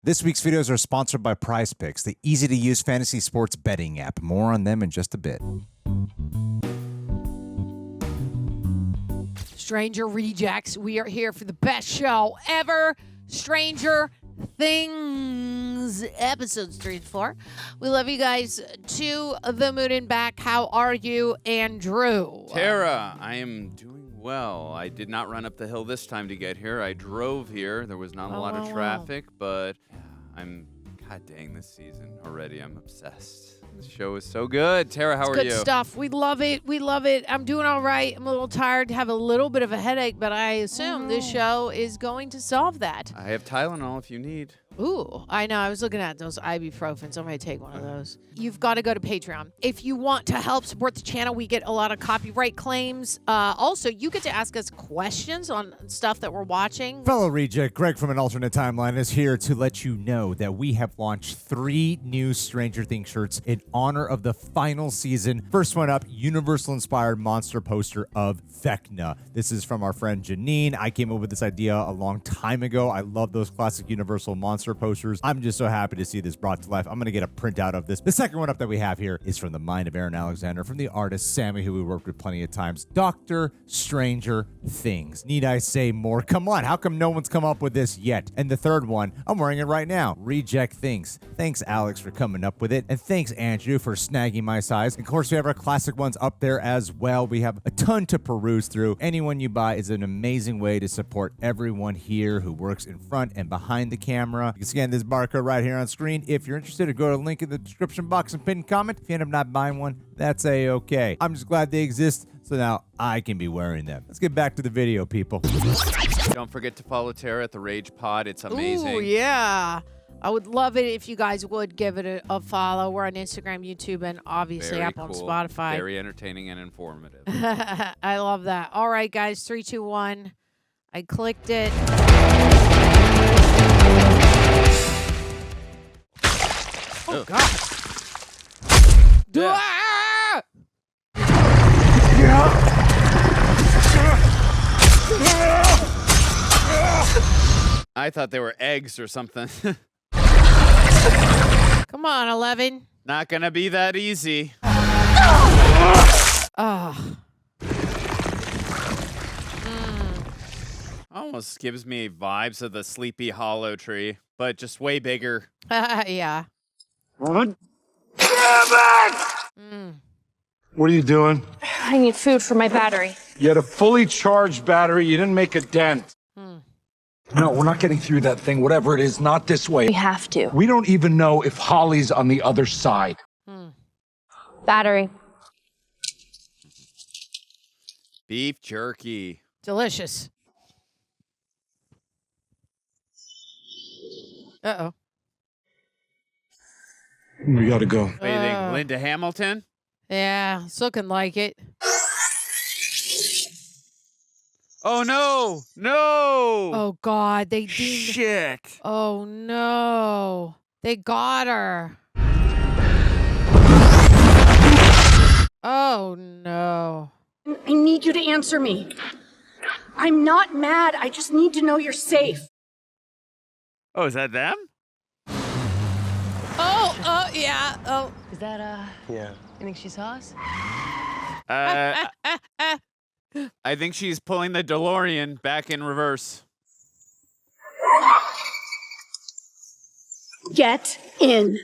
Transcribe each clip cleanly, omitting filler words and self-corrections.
This week's videos are sponsored by Prize Picks, the easy-to-use fantasy sports betting app. More on them in just a bit. Stranger Rejects, we are here for the best show ever, Stranger Things, episodes 3 and 4. We love you guys to the moon and back. How are you, Andrew? Tara, I am doing well. I did not run up the hill this time to get here. I drove here. There was not a lot of traffic, but I'm, god dang, this season already. I'm obsessed. This show is so good. Tara, how are you? Good stuff. We love it. We love it. I'm doing all right. I'm a little tired, have a little bit of a headache, but I assume this show is going to solve that. I have Tylenol if you need. Ooh, I know. I was looking at those ibuprofens. I'm going to take one of those. You've got to go to Patreon. If you want to help support the channel, we get a lot of copyright claims. Also, you get to ask us questions on stuff that we're watching. Fellow Reject, Greg from an alternate timeline is here to let you know that we have launched 3 new Stranger Things shirts in honor of the final season. First one up, Universal-inspired monster poster of Vecna. This is from our friend Janine. I came up with this idea a long time ago. I love those classic Universal monster posters. I'm just so happy to see this brought to life. I'm going to get a printout of this. The second one up that we have here is from the mind of Aaron Alexander, from the artist Sammy, who we worked with plenty of times. Dr. Stranger Things. Need I say more? Come on, how come no one's come up with this yet? And the third one, I'm wearing it right now. Reject Things. Thanks, Alex, for coming up with it. And thanks, Andrew, for snagging my size. And of course, we have our classic ones up there as well. We have a ton to peruse through. Anyone you buy is an amazing way to support everyone here who works in front and behind the camera. You can scan this barcode right here on screen. If you're interested, go to the link in the description box and pin comment. If you end up not buying one, that's a-okay. I'm just glad they exist, so now I can be wearing them. Let's get back to the video, people. Don't forget to follow Tara at the Rage Pod. It's amazing. Ooh, yeah. I would love it if you guys would give it a follow. We're on Instagram, YouTube, and obviously Very up on cool. Spotify. Very entertaining and informative. I love that. All right, guys, 3, 2, 1. I clicked it. Oh, God. Yeah. Ah! I thought they were eggs or something. Come on, 11. Not gonna be that easy. Oh. Almost gives me vibes of the Sleepy Hollow tree, but just way bigger. Yeah. Damn it! What are you doing? I need food for my battery. You had a fully charged battery. You didn't make a dent. No, we're not getting through that thing. Whatever it is, not this way. We have to. We don't even know if Holly's on the other side. Battery. Beef jerky. Delicious. Uh-oh. We gotta go. What do you think, Linda Hamilton? Yeah, it's looking like it. Oh, no! No! Oh, God, they deemed... Shit! Oh, no. They got her. Oh, no. I need you to answer me. I'm not mad. I just need to know you're safe. Oh, is that them? Oh, yeah. Oh. Is that, Yeah. you think she saw us? I think she's pulling the DeLorean back in reverse. Get in.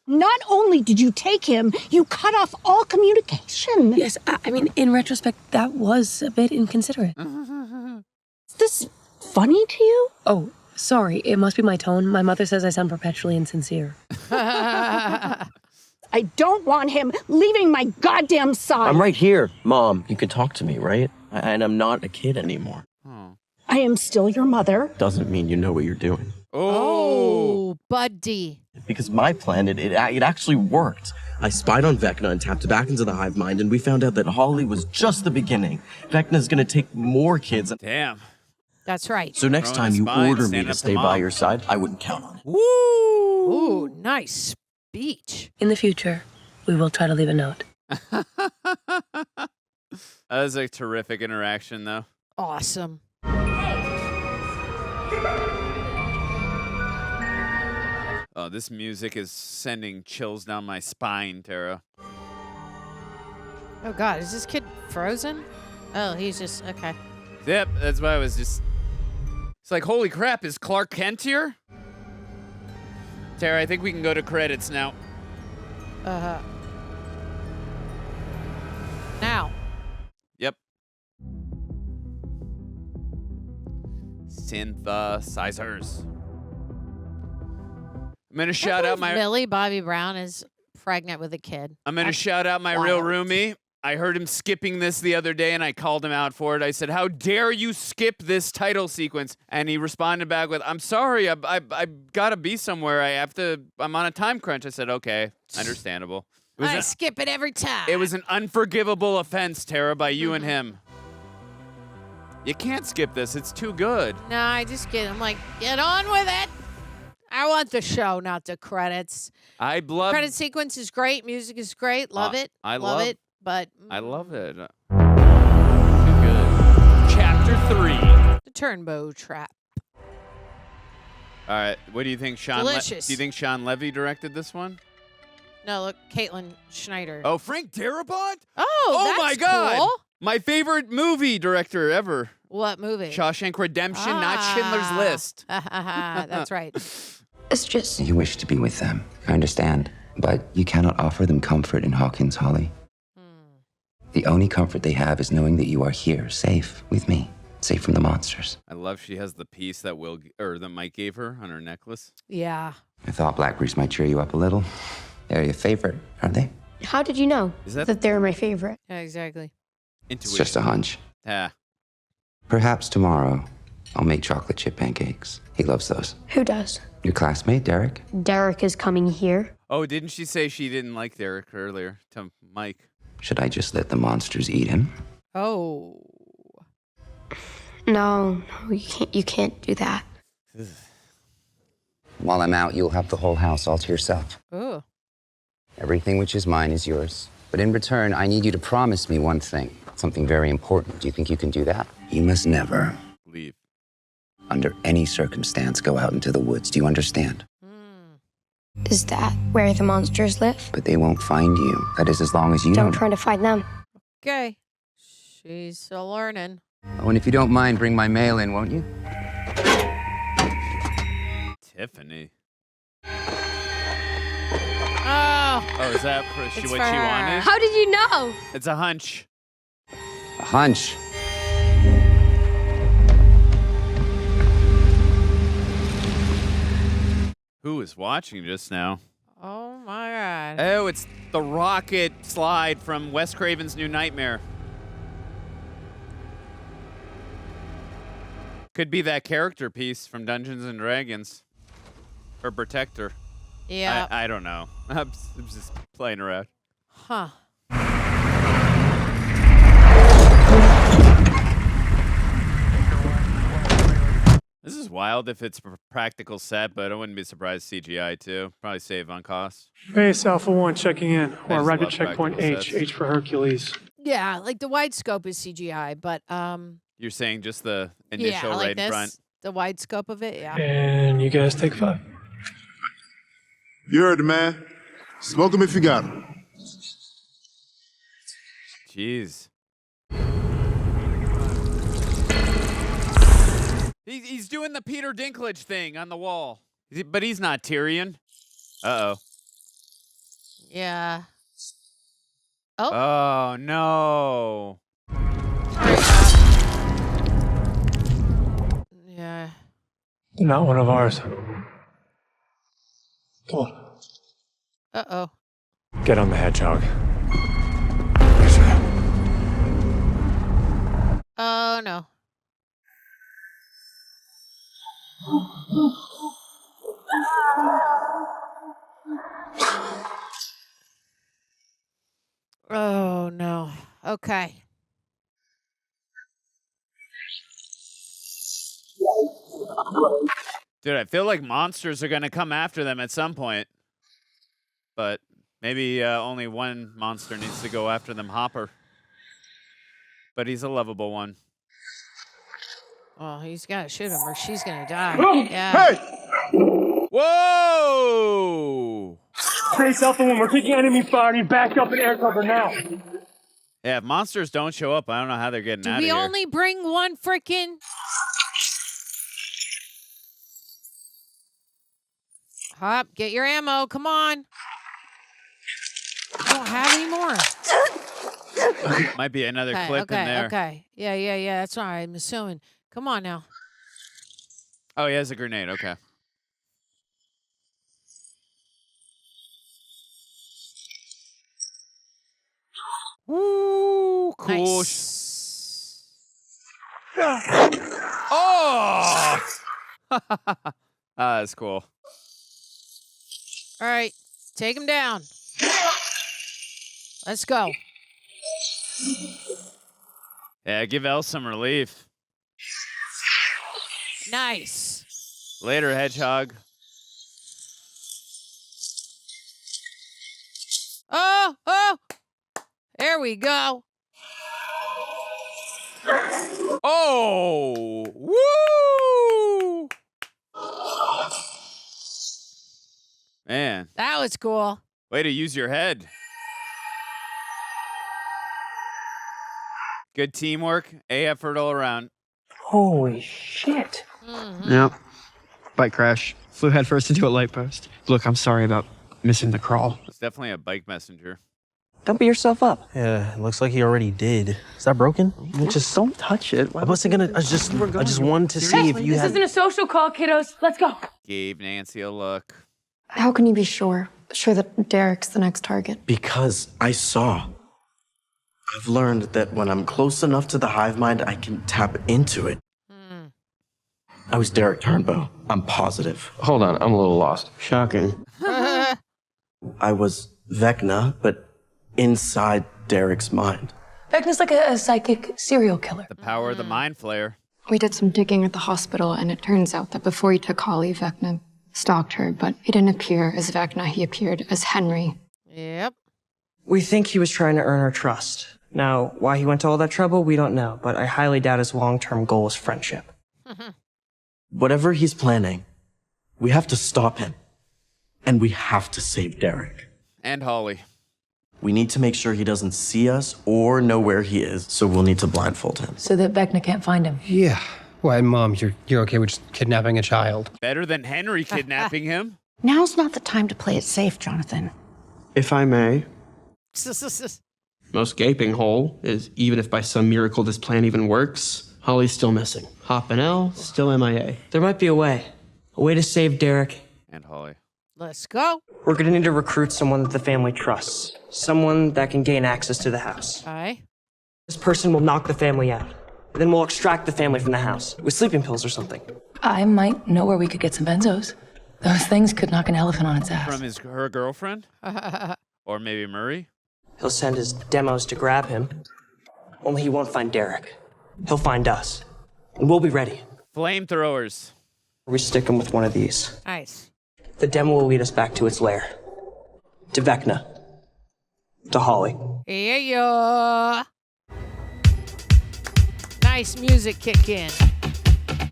Not only did you take him, you cut off all communication. Yes, I mean, in retrospect, that was a bit inconsiderate. Is this funny to you? Oh, sorry, it must be my tone. My mother says I sound perpetually insincere. I don't want him leaving my goddamn side. I'm right here, Mom. You can talk to me, right? And I'm not a kid anymore. I am still your mother. Doesn't mean you know what you're doing. Oh, buddy. Because my plan, it actually worked. I spied on Vecna and tapped back into the hive mind, and we found out that Holly was just the beginning. Vecna's gonna take more kids. Damn. That's right. So next time you order me to stay by your side, I wouldn't count on it. Woo! Ooh, nice speech. In the future, we will try to leave a note. That was a terrific interaction, though. Awesome. Oh, this music is sending chills down my spine, Tara. Oh, God. Is this kid frozen? Oh, he's just... Okay. Yep, that's why I was just... It's like, holy crap, is Clark Kent here? Tara, I think we can go to credits now. Now. Yep. Synthesizers. I'm going to shout out my... Millie Bobby Brown is pregnant with a kid. I'm going to shout out my real roomie. I heard him skipping this the other day, and I called him out for it. I said, how dare you skip this title sequence? And he responded back with, I'm sorry, I got to be somewhere. I'm on a time crunch. I said, okay, understandable. I skip it every time. It was an unforgivable offense, Tara, by you and him. You can't skip this. It's too good. No, I just get. I'm like, get on with it. I want the show, not the credits. Credit sequence is great. Music is great. Love it. I love it. But I love it. Too good. Chapter 3. The Turnbow Trap. All right. What do you think, Sean? Delicious. Do you think Sean Levy directed this one? No, look, Caitlin Schneider. Oh, Frank Darabont? Oh, that's my God. cool. My favorite movie director ever. What movie? Shawshank Redemption, not Schindler's List. That's right. It's just... You wish to be with them. I understand. But you cannot offer them comfort in Hawkins, Holly. The only comfort they have is knowing that you are here, safe with me, safe from the monsters. I love she has the piece that that Mike gave her on her necklace. Yeah. I thought blackberries might cheer you up a little. They're your favorite, aren't they? How did you know that they're my favorite? Yeah, exactly. Intuition. It's just a hunch. Yeah. Perhaps tomorrow, I'll make chocolate chip pancakes. He loves those. Who does? Your classmate, Derek? Derek is coming here. Oh, didn't she say she didn't like Derek earlier to Mike? Should I just let the monsters eat him? Oh. No, you can't do that. While I'm out, you'll have the whole house all to yourself. Oh. Everything which is mine is yours. But in return, I need you to promise me one thing. Something very important. Do you think you can do that? You must never leave. Under any circumstance, go out into the woods. Do you understand? Is that where the monsters live? But they won't find you. That is as long as you Don't try to find them. Okay. She's still learning. Oh, and if you don't mind, bring my mail in, won't you? Tiffany. Oh. Oh, is that what she her. wanted? How did you know? It's a hunch. A hunch. Who was watching just now? Oh, my God. Oh, it's the rocket slide from Wes Craven's New Nightmare. Could be that character piece from Dungeons and Dragons. Or Protector. Yeah. I don't know. I'm just playing around. Huh. This is wild if it's a practical set, but I wouldn't be surprised CGI too. Probably save on cost. Base Alpha 1 checking in. just Or arrived at love checkpoint practical H. sets. H for Hercules. Yeah, like the wide scope is CGI, but You're saying just the yeah, initial like right in this, front? the wide scope of it, yeah. And you guys take 5. You heard the man. Smoke him if you got him. Jeez. He's doing the Peter Dinklage thing on the wall. But he's not Tyrion. Uh-oh. Yeah. Oh. Oh, no. Yeah. Not one of ours. Come on. Uh-oh. Get on the hedgehog. Oh, no. Oh, no. Okay. Dude, I feel like monsters are going to come after them at some point. But maybe only one monster needs to go after them, Hopper. But he's a lovable one. Oh, he's got to shoot him or she's going to die. Yeah. Hey! Whoa! Chase Alpha 1, we're taking enemy fire. Need back up and air cover now. Yeah, if monsters don't show up, I don't know how they're getting out of Do here. we only bring one freaking... Hop, get your ammo. Come on. I don't have any more. Might be another clip in there. Okay. Yeah. That's what I'm assuming. Come on now. Oh, he has a grenade. Okay. Woo! Cool. Nice. Oh! That's cool. All right. Take him down. Let's go. Yeah, give Elle some relief. Nice. Later, Hedgehog. Oh. There we go. Oh! Woo! Man. That was cool. Way to use your head. Good teamwork. A effort all around. Holy shit. Mm-hmm. Yep. Bike crash. Flew headfirst into a light post. Look, I'm sorry about missing the crawl. It's definitely a bike messenger. Don't beat yourself up. Yeah, it looks like he already did. Is that broken? Just don't touch it. I wasn't gonna. I just wanted to see if you This had. isn't a social call, kiddos. Let's go. Gave Nancy a look. How can you be sure? Sure that Derek's the next target? Because I saw. I've learned that when I'm close enough to the hive mind, I can tap into it. I was Derek Turnbow. I'm positive. Hold on, I'm a little lost. Shocking. I was Vecna, but inside Derek's mind. Vecna's like a psychic serial killer. The power of the mind flayer. We did some digging at the hospital, and it turns out that before he took Holly, Vecna stalked her, but he didn't appear as Vecna, he appeared as Henry. Yep. We think he was trying to earn our trust. Now, why he went to all that trouble, we don't know, but I highly doubt his long-term goal is friendship. Whatever he's planning, we have to stop him. And we have to save Derek. And Holly. We need to make sure he doesn't see us or know where he is, so we'll need to blindfold him. So that Vecna can't find him. Yeah. Why, Mom, you're okay with just kidnapping a child? Better than Henry kidnapping him. Now's not the time to play it safe, Jonathan. If I may, most gaping hole is even if by some miracle this plan even works, Holly's still missing. Hop and Elle, still MIA. There might be a way to save Derek. And Holly. Let's go. We're gonna need to recruit someone that the family trusts. Someone that can gain access to the house. Okay. This person will knock the family out. Then we'll extract the family from the house with sleeping pills or something. I might know where we could get some benzos. Those things could knock an elephant on its ass. From her girlfriend? Or maybe Murray? He'll send his demos to grab him. Only he won't find Derek. He'll find us. And we'll be ready. Flamethrowers. We stick him with one of these. Nice. The demo will lead us back to its lair. To Vecna. To Holly. Yeah. Nice music kick in.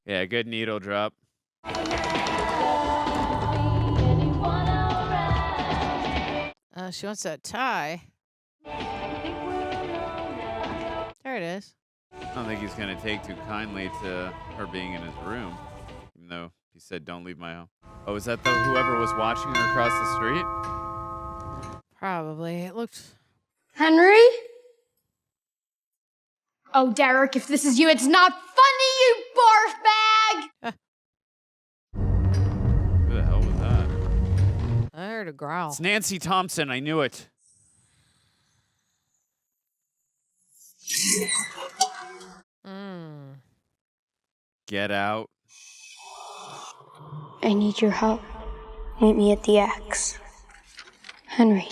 Yeah, good needle drop. She wants that tie. There it is. I don't think he's going to take too kindly to her being in his room. Even though he said, don't leave my home. Oh, is that whoever was watching her across the street? Probably. It looked... Henry? Oh, Derek, if this is you, it's not funny, you barf bag! Who the hell was that? I heard a growl. It's Nancy Thompson. I knew it. Get out. I need your help. Meet me at the X. Henry.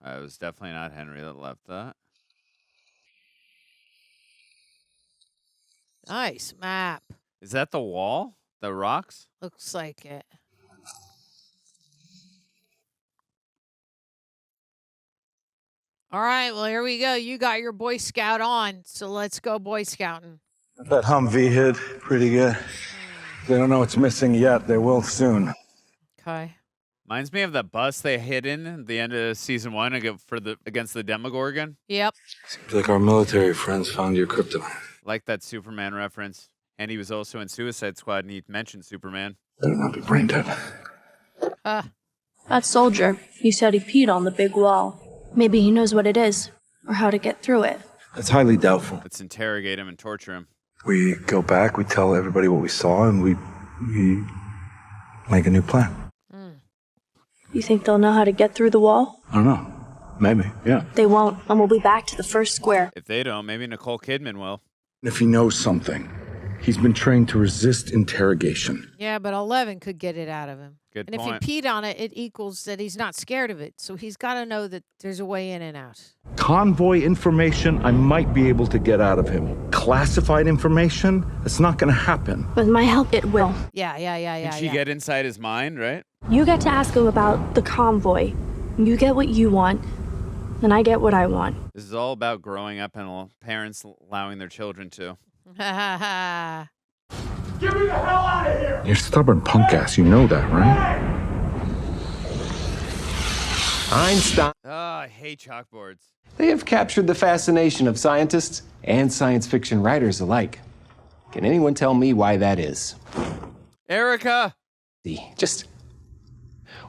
It was definitely not Henry that left that. Nice map. Is that the wall? The rocks? Looks like it. All right, well, here we go. You got your Boy Scout on, so let's go Boy Scouting. That Humvee hid pretty good. They don't know what's missing yet. They will soon. Okay. Reminds me of the bus they hid in at the end of season 1 against the demogorgon. Yep. Seems like our military friends found your crypto. Like that Superman reference. And he was also in Suicide Squad, and he mentioned Superman. Better not be brain dead. That soldier, he said he peed on the big wall. Maybe he knows what it is, or how to get through it. That's highly doubtful. Let's interrogate him and torture him. We go back, we tell everybody what we saw, and we make a new plan. You think they'll know how to get through the wall? I don't know. Maybe, yeah. They won't, and we'll be back to the first square. If they don't, maybe Nicole Kidman will. If he knows something, he's been trained to resist interrogation. Yeah, but 11 could get it out of him. Good and point. if he peed on it, it equals that he's not scared of it. So he's got to know that there's a way in and out. Convoy information, I might be able to get out of him. Classified information, it's not going to happen. With my help, it will. Yeah. Can she get inside his mind, right? You get to ask him about the convoy. You get what you want, and I get what I want. This is all about growing up and parents allowing their children to. Get me the hell out of here! You're stubborn punk ass, you know that, right? Einstein. I hate chalkboards. They have captured the fascination of scientists and science fiction writers alike. Can anyone tell me why that is? Erica! Just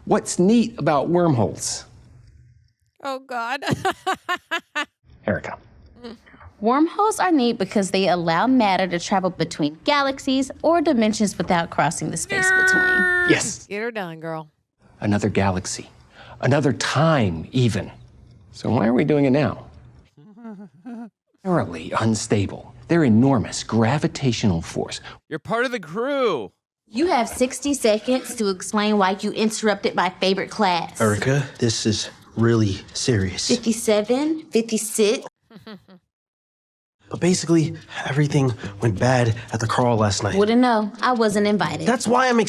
what's neat about wormholes? Oh, God. Erica. Wormholes are neat because they allow matter to travel between galaxies or dimensions without crossing the space between. Yes. Get her done, girl. Another galaxy. Another time, even. So why are we doing it now? Thoroughly unstable. Their enormous gravitational force. You're part of the crew. You have 60 seconds to explain why you interrupted my favorite class. Erica, this is really serious. 57, 56. But basically, everything went bad at the crawl last night. Wouldn't know. I wasn't invited. That's why I'm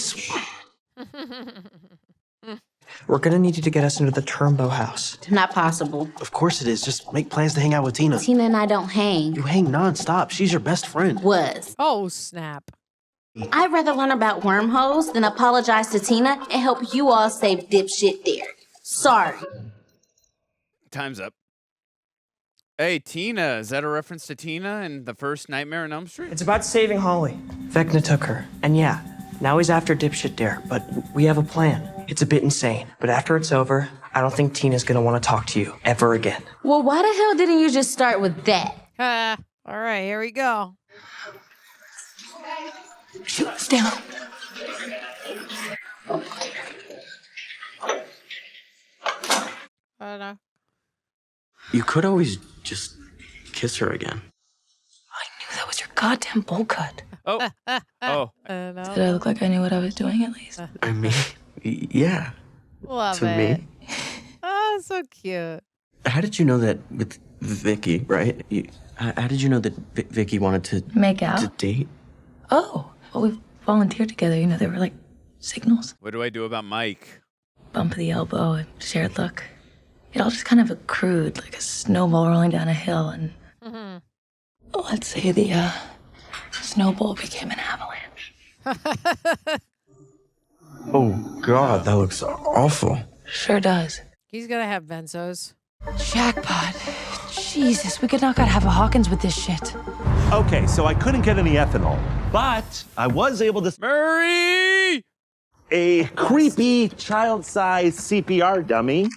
We're gonna need you to get us into the Turnbow house. Not possible. Of course it is. Just make plans to hang out with Tina. Tina and I don't hang. You hang nonstop. She's your best friend. Was. Oh, snap. I'd rather learn about wormholes than apologize to Tina and help you all save dipshit Derek. Sorry. Time's up. Hey, Tina. Is that a reference to Tina in the first Nightmare on Elm Street? It's about saving Holly. Vecna took her. And yeah, now he's after dipshit Derek, but we have a plan. It's a bit insane, but after it's over, I don't think Tina's gonna want to talk to you ever again. Well, why the hell didn't you just start with that? All right, here we go. Shoot, stay low. I don't know. You could always just kiss her again. That was your goddamn bowl cut. Oh. Oh. Did I look like I knew what I was doing at least? I mean, yeah. Love to it. me. Oh, so cute. How did you know that with Vicky, right? How did you know that Vicky wanted to Make out? to date? Oh, well, we volunteered together. You know, they were like signals. What do I do about Mike? Bump of the elbow, a shared look. It all just kind of accrued like a snowball rolling down a hill, and let's say the snowball became an avalanche. Oh, God, that looks awful. Sure does. He's gonna have benzos. Jackpot. Jesus, we could knock out half of Hawkins with this shit. Okay, so I couldn't get any ethanol, but I was able to... Murray! A creepy, child-sized CPR dummy.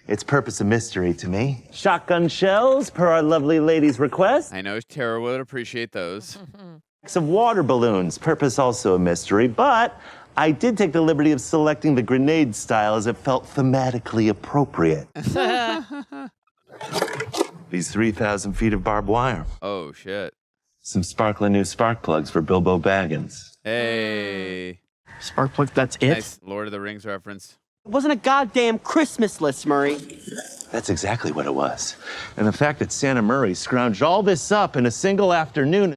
Its purpose a mystery to me. Shotgun shells, per our lovely lady's request. I know Tara would appreciate those. Some water balloons, purpose also a mystery, but I did take the liberty of selecting the grenade style as it felt thematically appropriate. These 3,000 feet of barbed wire. Oh, shit. Some sparkling new spark plugs for Bilbo Baggins. Hey. Spark plug, that's it? Nice Lord of the Rings reference. It wasn't a goddamn Christmas list, Murray. That's exactly what it was. And the fact that Santa Murray scrounged all this up in a single afternoon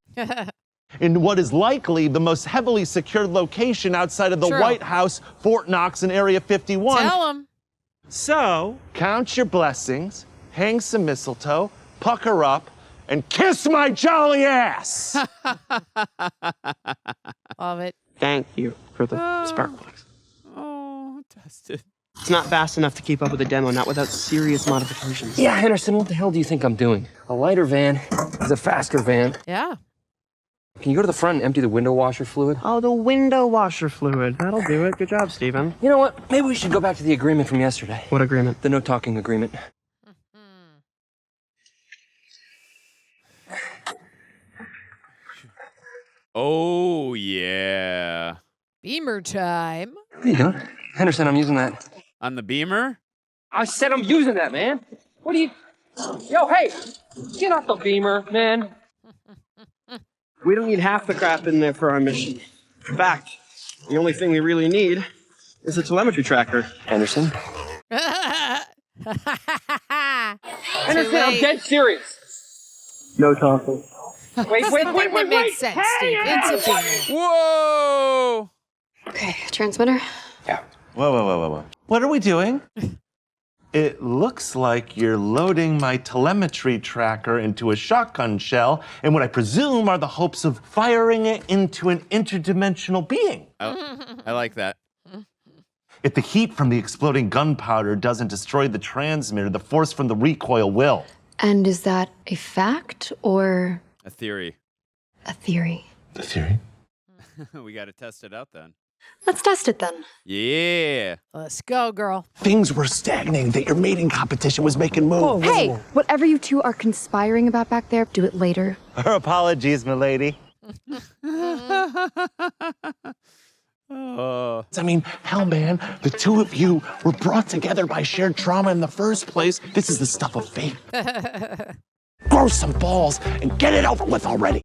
in what is likely the most heavily secured location outside of the True. White House, Fort Knox, and Area 51. Tell him. So, count your blessings, hang some mistletoe, pucker up, and kiss my jolly ass! Love it. Thank you for the spark plugs. Oh, Dustin. It's not fast enough to keep up with the demo, not without serious modifications. Yeah, Henderson, what the hell do you think I'm doing? A lighter van is a faster van. Yeah. Can you go to the front and empty the window washer fluid? Oh, the window washer fluid. That'll do it. Good job, Steven. You know what? Maybe we should go back to the agreement from yesterday. What agreement? The no-talking agreement. Oh, yeah. Beamer time. What are you doing? Henderson, I'm using that. On the beamer? I said I'm using that, man. What are you... Yo, hey! Get off the beamer, man. We don't need half the crap in there for our mission. In fact, the only thing we really need is a telemetry tracker. Henderson? Henderson, I'm dead serious. No talking. Wait. It makes sense, Steve. It's a beamer. Whoa! Okay, transmitter. Whoa. What are we doing? It looks like you're loading my telemetry tracker into a shotgun shell in what I presume are the hopes of firing it into an interdimensional being. Oh, I like that. If the heat from the exploding gunpowder doesn't destroy the transmitter, the force from the recoil will. And is that a fact or A theory. a theory? The theory? We got to test it out then. Let's test it then. Yeah. Let's go, girl. Things were stagnating that your mating competition was making moves. Hey, whatever you two are conspiring about back there, do it later. Her apologies, milady. I mean, hell, man, the two of you were brought together by shared trauma in the first place. This is the stuff of fate. Grow some balls and get it over with already.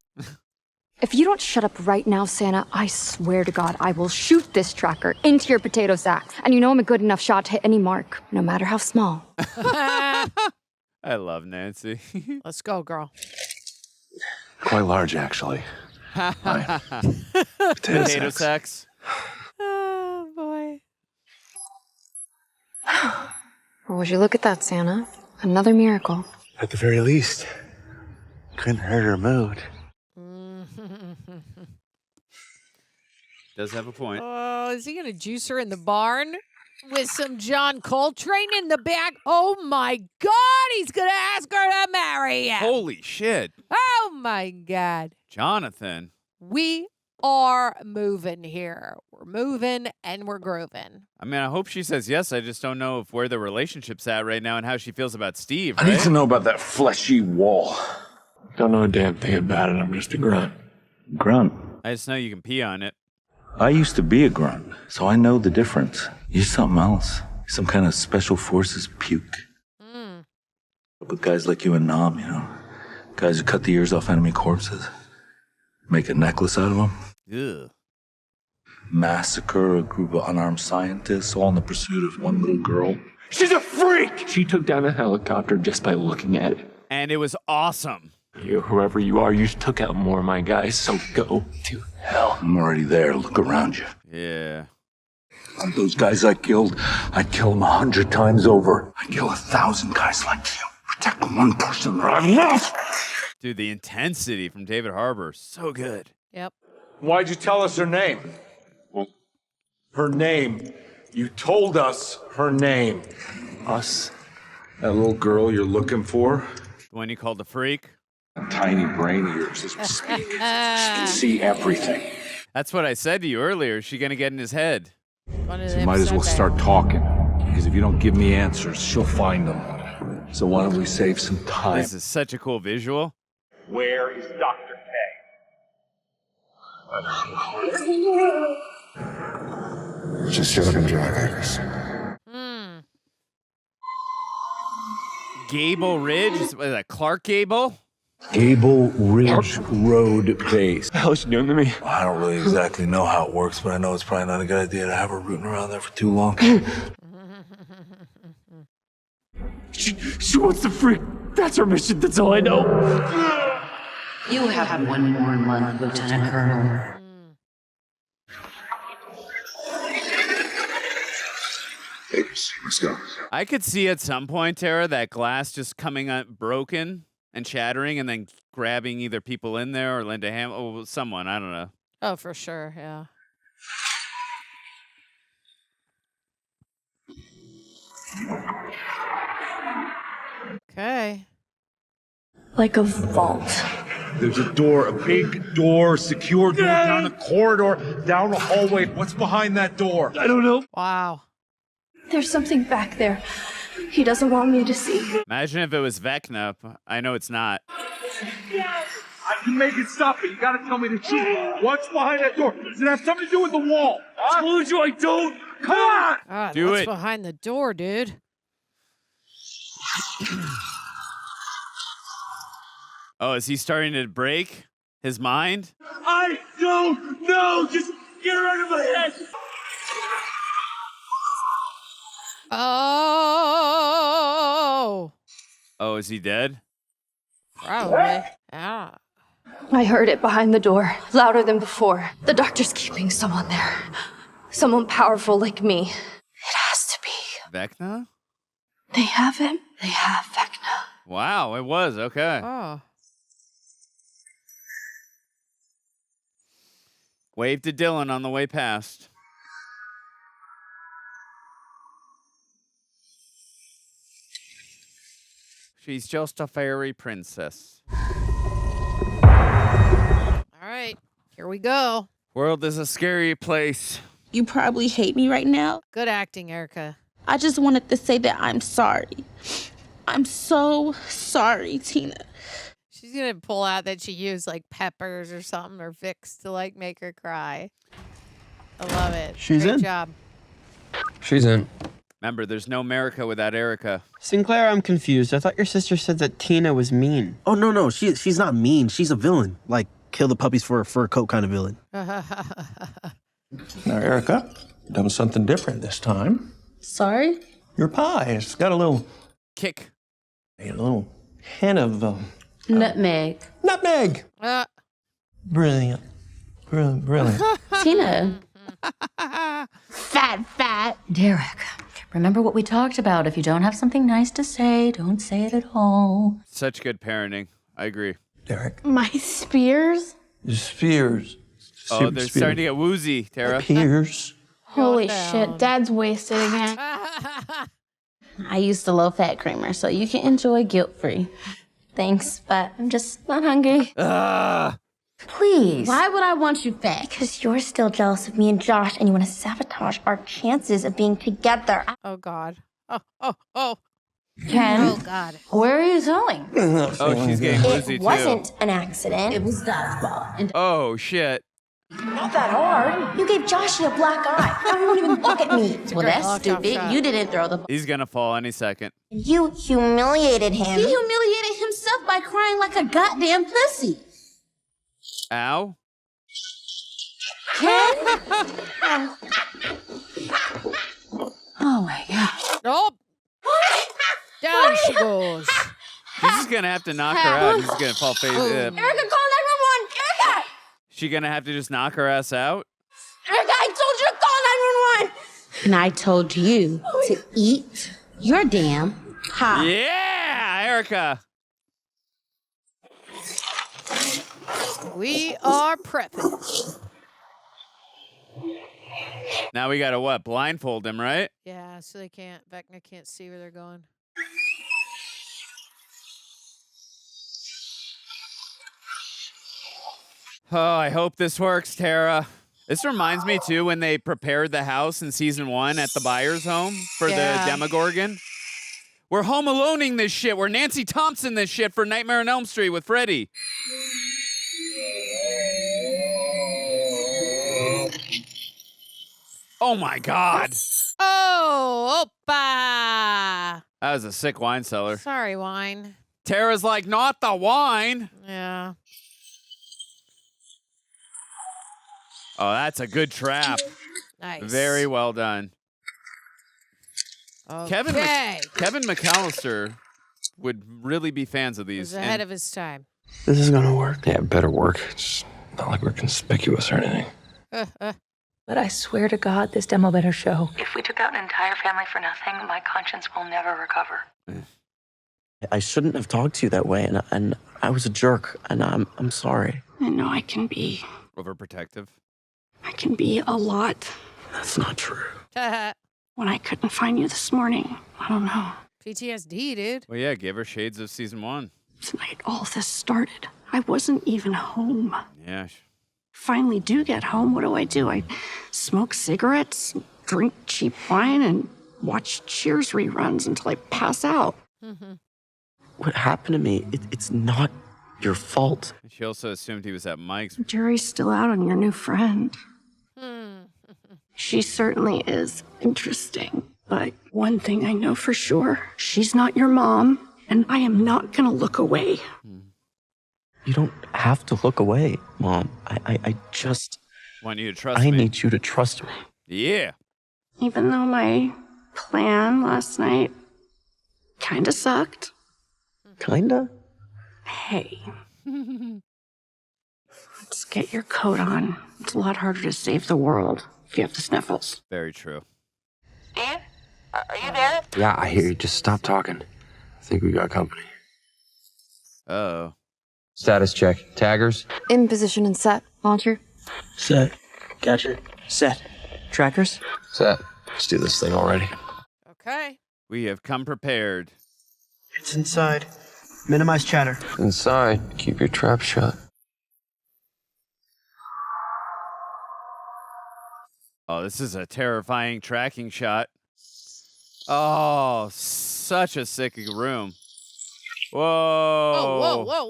If you don't shut up right now, Santa, I swear to God, I will shoot this tracker into your potato sack. And you know I'm a good enough shot to hit any mark, no matter how small. I love Nancy. Let's go, girl. Quite large, actually. Potato sacks. Oh, boy. Well, would you look at that, Santa? Another miracle. At the very least, couldn't hurt her mood. Does have a point. Oh, is he going to juice her in the barn with some John Coltrane in the back? Oh, my God. He's going to ask her to marry him. Holy shit. Oh, my God. Jonathan. We are moving here. We're moving and we're grooving. I mean, I hope she says yes. I just don't know where the relationship's at right now and how she feels about Steve. I need to know about that fleshy wall. Don't know a damn thing about it. I'm just a grunt. Grunt. I just know you can pee on it. I used to be a grunt, so I know the difference. You're something else. Some kind of special forces puke. But guys like you and Nam, you know, guys who cut the ears off enemy corpses, make a necklace out of them, Ugh. massacre a group of unarmed scientists, all in the pursuit of one little girl. She's a freak! She took down a helicopter just by looking at it. And it was awesome. You, whoever you are, you took out more of my guys, so go to hell. I'm already there. Look around you. Yeah. And those guys I killed, I'd kill them 100 times over. I'd kill 1,000 guys like you. Protect one person that I've lost. Dude, the intensity from David Harbour, so good. Yep. Why'd you tell us her name? Her name. You told us her name. Us? That little girl you're looking for? The one you called the freak? That tiny brain of yours as we speak. She can see everything. That's what I said to you earlier. Is she going to get in his head? You might as well start talking. Because if you don't give me answers, she'll find them. So why don't we save some time? This is such a cool visual. Where is Dr. K? Just joking, Jaggers. Gable Ridge? Is that Clark Gable? Gable Ridge Road Base. What the hell is she doing to me? I don't really exactly know how it works, but I know it's probably not a good idea to have her rooting around there for too long. She wants to freak. That's her mission. That's all I know. You have one more month, Lieutenant Colonel. Let's go. I could see at some point, Tara, that glass just coming up broken and shattering and then grabbing either people in there or Linda someone. I don't know. Oh, for sure. Yeah. Okay. Like a vault. There's a door, a big door, secure door down a corridor, down a hallway. What's behind that door? I don't know. Wow. There's something back there. He doesn't want me to see. Imagine if it was Vecna. I know it's not. I can make it stop, but you gotta tell me the truth. What's behind that door? Does it have something to do with the wall? I told you I don't. Come on! God, Do what's it. behind the door, dude? Oh, is he starting to break his mind? I don't know. Just get her out of my head. Oh. Oh, is he dead? Probably. Yeah. I heard it behind the door, louder than before. The doctor's keeping someone there. Someone powerful like me. It has to be. Vecna? They have him. They have Vecna. Wow, it was. Okay. Oh. Wave to Dylan on the way past. She's just a fairy princess. All right. Here we go. World is a scary place. You probably hate me right now. Good acting, Erica. I just wanted to say that I'm sorry. I'm so sorry, Tina. She's going to pull out that she used like peppers or something or Vicks to like make her cry. I love it. She's Great in. job. She's in. Remember, there's no America without Erica. Sinclair, I'm confused. I thought your sister said that Tina was mean. Oh, no. She's not mean. She's a villain. Like, kill the puppies for a fur coat kind of villain. Now, Erica, done something different this time. Sorry? Your pie has got a little kick. A little hint of Nutmeg. Nutmeg. Brilliant. Brilliant. Tina. Fat. Derek, remember what we talked about. If you don't have something nice to say, don't say it at all. Such good parenting. I agree. Derek. My spears? Spears. Oh, they're starting to get woozy, Tara. Spears. Holy shit, Dad's wasted again. I used the low-fat creamer, so you can enjoy guilt-free. Thanks, but I'm just not hungry. Please. Why would I want you fat? Because you're still jealous of me and Josh, and you want to sabotage our chances of being together. Oh, God. Oh. Ken, Oh, God. where are you going? Oh, she's getting woozy, It too. wasn't an accident. It was God's fault. And Oh, shit. Not that hard. You gave Joshy a black eye. Now he won't even look at me. well, that's stupid. You didn't throw the. He's gonna fall any second. You humiliated him. He humiliated himself by crying like a goddamn pussy. Ow. Ken? Oh my God. Oh. Down she goes. He's just gonna have to knock her out. He's gonna fall face. Erica, call 911. Erica! She gonna have to just knock her ass out? Erica, I told you to call 911. And I told you to eat your damn pie. Yeah, Erica. We are prepping. Now we gotta what? Blindfold him, right? Yeah, so Vecna can't see where they're going. Oh, I hope this works, Tara. This reminds me, too, when they prepared the house in season 1 at the Byers home for the Demogorgon. We're home aloneing this shit. We're Nancy Thompson this shit for Nightmare on Elm Street with Freddy. Oh, my God. Oh, oppa. That was a sick wine cellar. Sorry, wine. Tara's like, not the wine. Yeah. Oh, that's a good trap. Nice. Very well done. Okay. Kevin McAllister would really be fans of He these. was ahead of his time. This is gonna work. Yeah, it better work. It's not like we're conspicuous or anything. But I swear to God, this demo better show. If we took out an entire family for nothing, my conscience will never recover. I shouldn't have talked to you that way, and I was a jerk, and I'm sorry. I know I can be. Overprotective. I can be a lot. That's not true. when I couldn't find you this morning. I don't know. PTSD, dude. Well, yeah, give her shades of season 1. Tonight all this started. I wasn't even home. Yeah. Finally do get home. What do? I smoke cigarettes, drink cheap wine, and watch Cheers reruns until I pass out. What happened to me, it's not your fault. She also assumed he was at Mike's. Jury's still out on your new friend. She certainly is interesting. But one thing I know for sure, she's not your mom, and I am not gonna look away. You don't have to look away, Mom. I just... Want you to trust me. I need you to trust me. Yeah. Even though my plan last night kinda sucked. Kinda? Hey. Let's get your coat on. It's a lot harder to save the world if you have the sniffles. Very true. Steve? Are you there? Yeah, I hear you. Just stop talking. I think we got company. Uh-oh. Status check. Taggers? In position and set. Launcher. Set. Catcher. Set. Trackers? Set. Let's do this thing already. Okay. We have come prepared. It's inside. Minimize chatter. Inside. Keep your trap shut. Oh, this is a terrifying tracking shot. Oh, such a sick room. Whoa. Oh, whoa.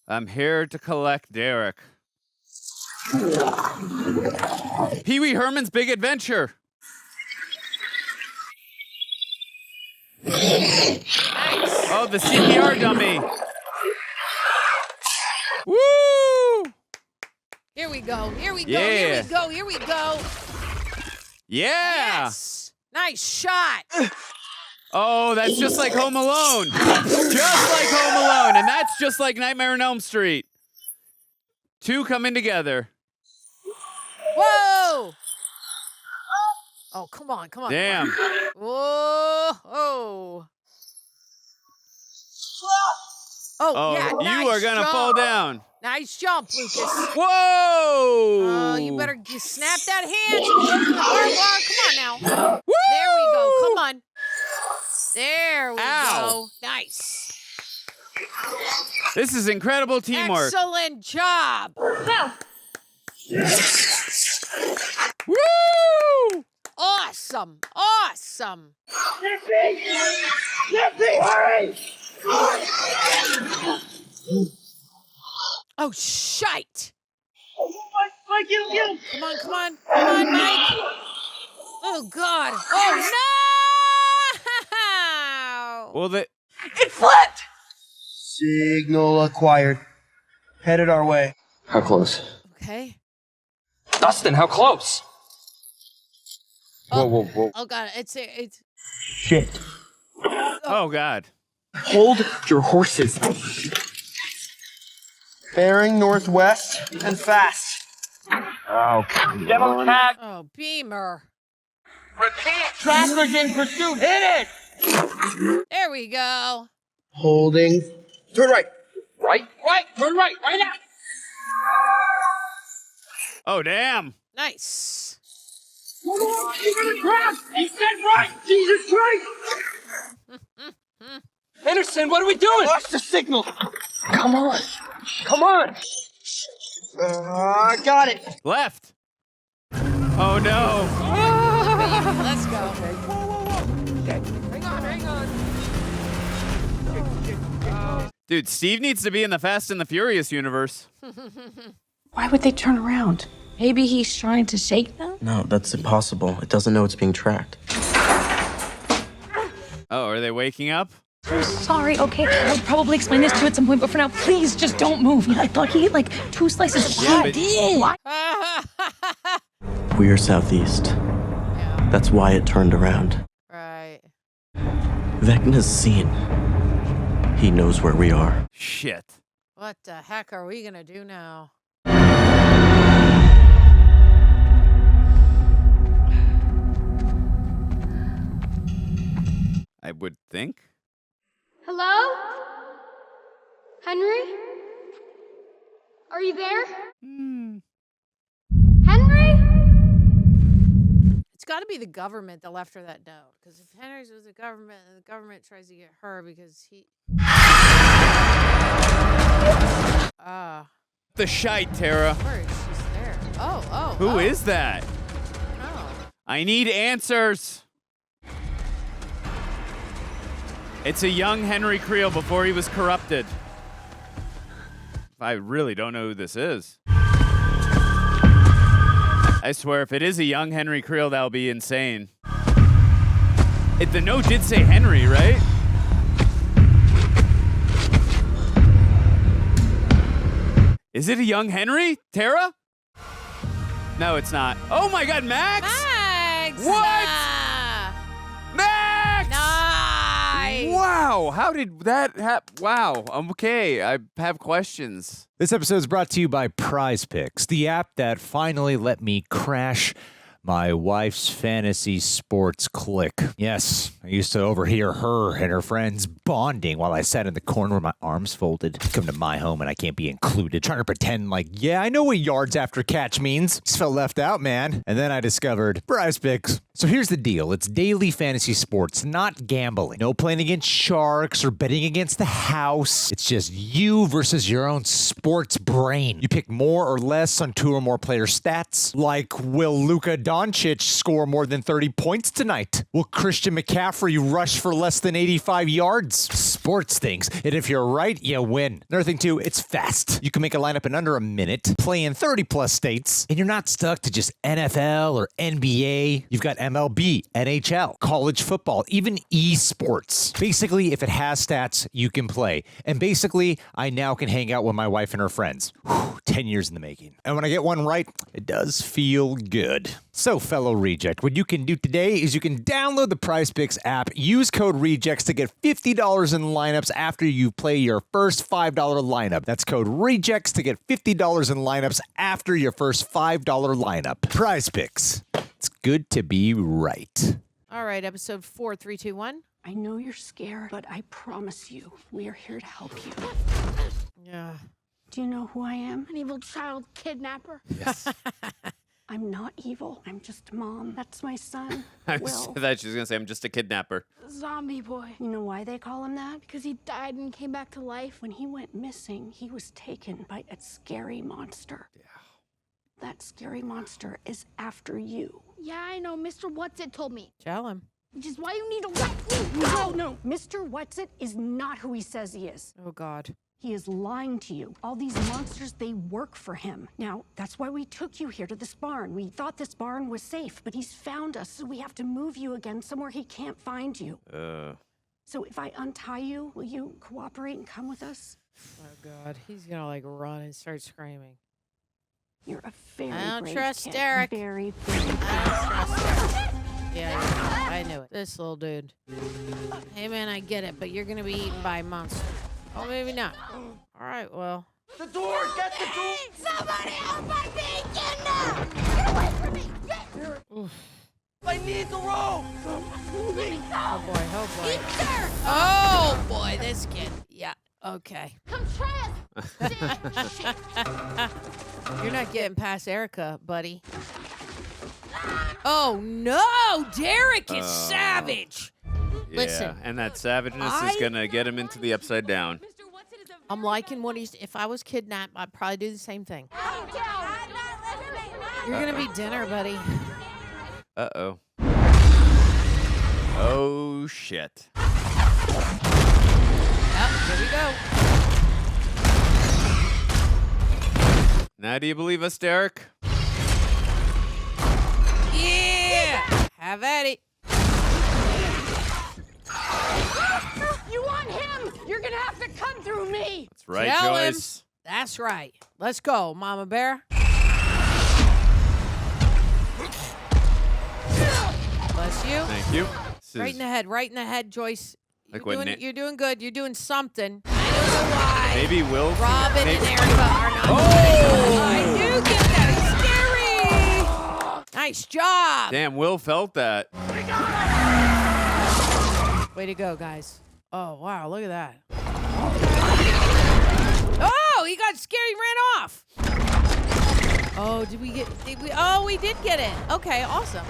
I'm here to collect Derek. Pee-wee Herman's Big Adventure. Oh, the CPR dummy. Woo! Here we go. Here we go. Yeah. Here we go. Here we go. Yeah. Yes. Nice shot. Oh, that's just like Home Alone. Just like Home Alone. And that's just like Nightmare on Elm Street. Two coming together. Whoa. Oh, come on. Damn. Whoa. Oh, yeah. You Nice are going to jump. fall down. Nice jump, Lucas. Whoa. Oh, you better snap that hand. Come on now. Woo! There we go. Come on. There we go. Nice. This is incredible teamwork. Excellent job. Woo! Awesome. Jesse, hurry! Oh, shite. Mike, you. Come on, Mike. Oh, God. Oh, no. Well, It flipped! Signal acquired. Headed our way. How close? Okay. Dustin, how close? Whoa. Oh, God. It's. Shit. Oh, God. Hold your horses. Bearing northwest and fast. Oh, come Demo tag. Oh, Beamer. Repeat. Trackers in pursuit. Hit it. There we go. Holding. Turn right. Right. Turn right. Right now. Oh, damn. Nice. You're gonna crash. He said right. Jesus Christ. Henderson, what are we doing? Lost the signal. Come on. Got it. Left. Oh, no. Let's go. Hang on. Dude, Steve needs to be in the Fast and the Furious universe. Why would they turn around? Maybe he's trying to shake them? No, that's impossible. It doesn't know it's being tracked. Oh, are they waking up? I'm sorry, okay? I'll probably explain this to you at some point, but for now, please just don't move. I thought he ate like 2 slices of pie. Yeah, We're southeast. That's why it turned around. Right. Vecna's seen. He knows where we are. Shit. What the heck are we going to do now? I would think. Hello? Henry? Are you there? Henry? got to be the government that left her that note. Because if Henry's was the government tries to get her because he. The shite, Tara. Where is she there? Oh. Who is that? Oh. I need answers. It's a young Henry Creel before he was corrupted. I really don't know who this is. I swear, if it is a young Henry Creel, that'll be insane. The note did say Henry, right? Is it a young Henry, Tara? No, it's not. Oh my God, Max! Max! What? Max! Nice! Wow, how did that happen? Wow, okay, I have questions. This episode is brought to you by Prize Picks, the app that finally let me crash my wife's fantasy sports clique. Yes, I used to overhear her and her friends bonding while I sat in the corner with my arms folded. Come to my home and I can't be included, trying to pretend like, yeah, I know what yards after catch means. Just felt left out, man. And then I discovered Prize Picks. So here's the deal. It's daily fantasy sports, not gambling. No playing against sharks or betting against the house. It's just you versus your own sports brain. You pick more or less on 2 or more player stats, like will Luka Doncic score more than 30 points tonight? Will Christian McCaffrey rush for less than 85 yards? Sports things. And if you're right, you win. Another thing too, it's fast. You can make a lineup in under a minute, play in 30 plus states, and you're not stuck to just NFL or NBA. You've got MLB, NHL, college football, even esports. Basically, if it has stats, you can play. And basically, I now can hang out with my wife and her friends. 10 years in the making. And when I get one right, it does feel good. So, fellow reject, what you can do today is you can download the Prize Picks app, use code REJECTS to get $50 in lineups after you play your first $5 lineup. That's code REJECTS to get $50 in lineups after your first $5 lineup. Prize Picks. It's good to be right. All right, episode 4, 3, 2, 1. I know you're scared, but I promise you, we are here to help you. Yeah. Do you know who I am? An evil child kidnapper. Yes. I'm not evil. I'm just mom. That's my son, I Will. thought she was going to say, I'm just a kidnapper. Zombie boy. You know why they call him that? Because he died and came back to life. When he went missing, he was taken by a scary monster. Yeah. That scary monster is after you. Yeah, I know. Mr. Whatsit told me. Tell him. Which is why you need to let me go. No. Mr. Whatsit is not who he says he is. Oh, God. He is lying to you. All these monsters, they work for him. Now, that's why we took you here to this barn. We thought this barn was safe, but he's found us, so we have to move you again somewhere he can't find you. So if I untie you, will you cooperate and come with us? Oh, God. He's going to, like, run and start screaming. You're a very I don't brave trust kid. Derek. Very I don't trust Derek. Yeah, I knew it. This little dude. Hey, man, I get it, but you're going to be eaten by a monster. Oh, maybe not. All right, well. The door! Get the door! Somebody help! I'm being kidnapped! Get away from me! Oof. I need the rope! Oh, boy. Oh, boy. Easter! Oh, boy, this kid. Yeah, okay. Come try us! You're not getting past Erica, buddy. Oh, no! Derek is savage! Yeah, Listen, and that savageness is going to get him into the upside down. I'm liking what he's... If I was kidnapped, I'd probably do the same thing. You're going to be dinner, buddy. Uh-oh. Oh, shit. Here we go. Now, do you believe us, Derek? Yeah! Have at it. You want him? You're gonna have to come through me! That's right, Tell Joyce. him. That's right. Let's go, Mama Bear. Bless you. Thank you. Right in the head, right in the head, Joyce. Like You're what, doing, you're doing good. You're doing something. I don't know why. Maybe Will. Robin and Erica are not. Oh! I do get that. It's scary. Nice job. Damn, Will felt that. Way to go, guys. Oh, wow. Look at that. Oh, he got scared. He ran off. Oh, did we get... oh, we did get it. Okay, awesome.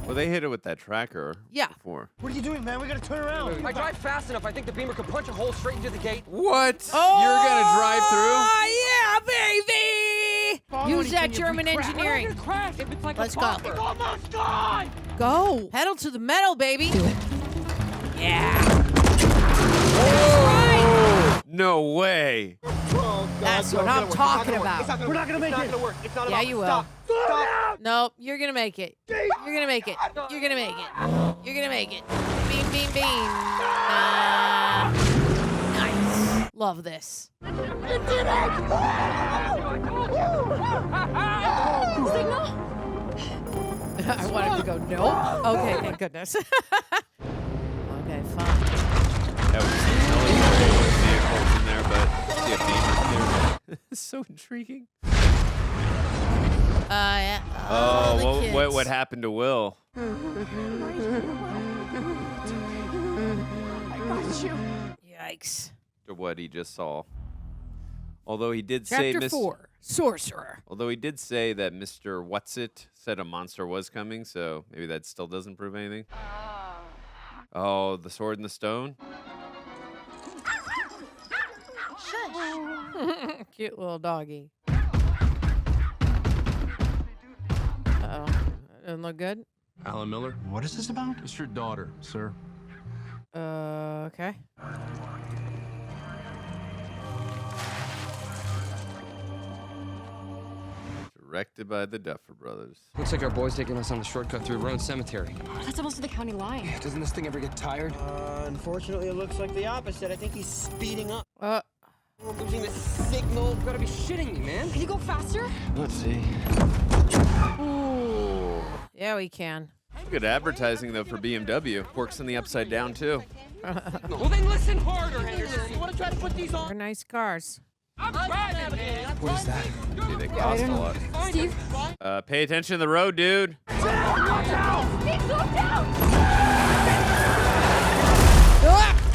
Well, they hit it with that tracker. Yeah. Before. What are you doing, man? We gotta turn around. If I drive fast enough, I think the beamer could punch a hole straight into the gate. What? Oh, You're gonna drive through? Oh, yeah, baby! Use that German engineering. Let's go. It's almost gone! Go. Pedal to the metal, baby. Do it. Yeah. No way. That's what I'm talking about. We're not gonna make it. It's not gonna work. It's not Yeah, you will. Stop. Nope, you're gonna make it. You're gonna make it. You're gonna make it. You're gonna make it. Beam, beam, beam. Nice. Love this. It did it! Signal? I wanted to go, no. Okay, thank goodness. Okay, fine. That was some military vehicles in there, but see a beamer there. It's so intriguing. Yeah. Oh, what happened to Will? I got you. Yikes. To what he just saw. Although he did Chapter say 4, Sorcerer. Although he did say that Mr. Whatsit said a monster was coming, so maybe that still doesn't prove anything. Oh, the sword and the stone? Cute little doggy. Uh-oh. That doesn't look good. Alan Miller. What is this about? It's your daughter, sir. Okay. Directed by the Duffer Brothers. Looks like our boy's taking us on the shortcut through Roan Cemetery. That's almost to the county line. Doesn't this thing ever get tired? Unfortunately, it looks like the opposite. I think he's speeding up. Uh. We're losing the signal. You gotta be shitting me, man. Can you go faster? Let's see. Ooh. Yeah, we can. Good advertising, though, for BMW. Works in the upside down, too. Well, then listen harder, Henderson. You wanna try to put these on? They're nice cars. I'm driving, man. What is that? See, they cost a lot. Steve? Pay attention to the road, dude. Steve, slow down!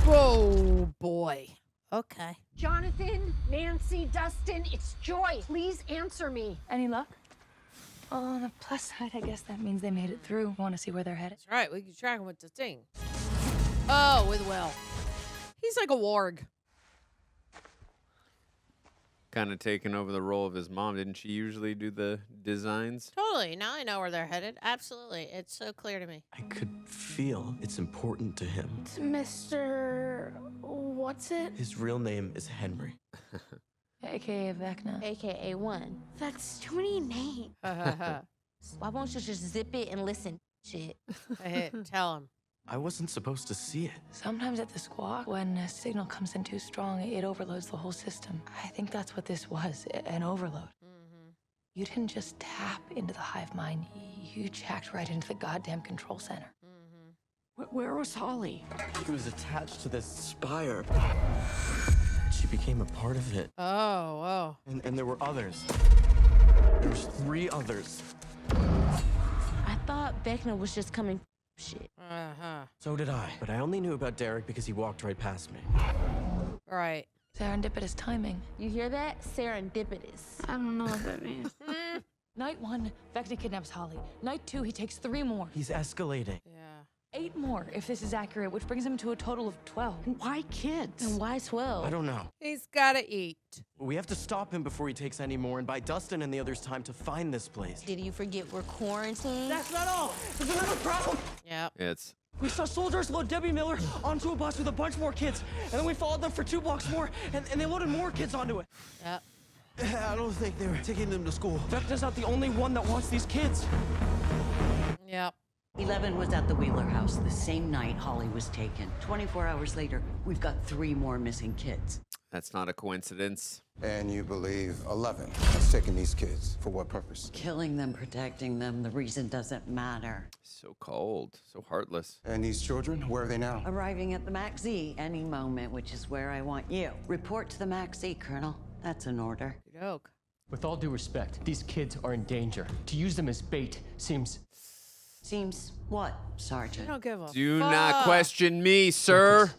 Oh, boy. Okay. Jonathan, Nancy, Dustin, it's Joy. Please answer me. Any luck? Well, on the plus side, I guess that means they made it through. Want to see where they're headed? That's right. We can track him with the thing. Oh, with Will. He's like a warg. Kind of taking over the role of his mom. Didn't she usually do the designs? Totally. Now I know where they're headed. Absolutely. It's so clear to me. I could feel it's important to him. It's Mr. Whatsit? His real name is Henry. AKA Vecna. AKA 1. That's too many names. Why won't you just zip it and listen? Shit. Hey, tell him. I wasn't supposed to see it. Sometimes at the squawk, when a signal comes in too strong, it overloads the whole system. I think that's what this was, an overload. You didn't just tap into the hive mind, you jacked right into the goddamn control center. Where was Holly? She was attached to this spire. She became a part of it. Oh. And there were others. There's 3 others. I thought Vecna was just coming. Shit. So did I. But I only knew about Derek because he walked right past me. Right. Serendipitous timing. You hear that? Serendipitous. I don't know what that means. Night 1, Vecna kidnaps Holly. Night 2, he takes 3 more. He's escalating. Yeah. 8 more, if this is accurate, which brings him to a total of 12. Why kids? And why 12? I don't know. He's gotta eat. We have to stop him before he takes any more and buy Dustin and the others time to find this place. Did you forget we're quarantined? That's not all. There's another problem. Yep. It's We saw soldiers load Debbie Miller onto a bus with a bunch more kids. And then we followed them for 2 blocks more, and they loaded more kids onto it. Yep. I don't think they were taking them to school. Vecna's not the only one that wants these kids. Yep. 11 was at the Wheeler house the same night Holly was taken. 24 hours later, we've got 3 more missing kids. That's not a coincidence. And you believe 11 has taken these kids. For what purpose? Killing them, protecting them, the reason doesn't matter. So cold, so heartless. And these children, where are they now? Arriving at the Mac Z any moment, which is where I want you. Report to the Mac Z, Colonel. That's an order. Joke. With all due respect, these kids are in danger. To use them as bait seems... Seems what, Sergeant? I don't give a Do fuck. not question me, sir.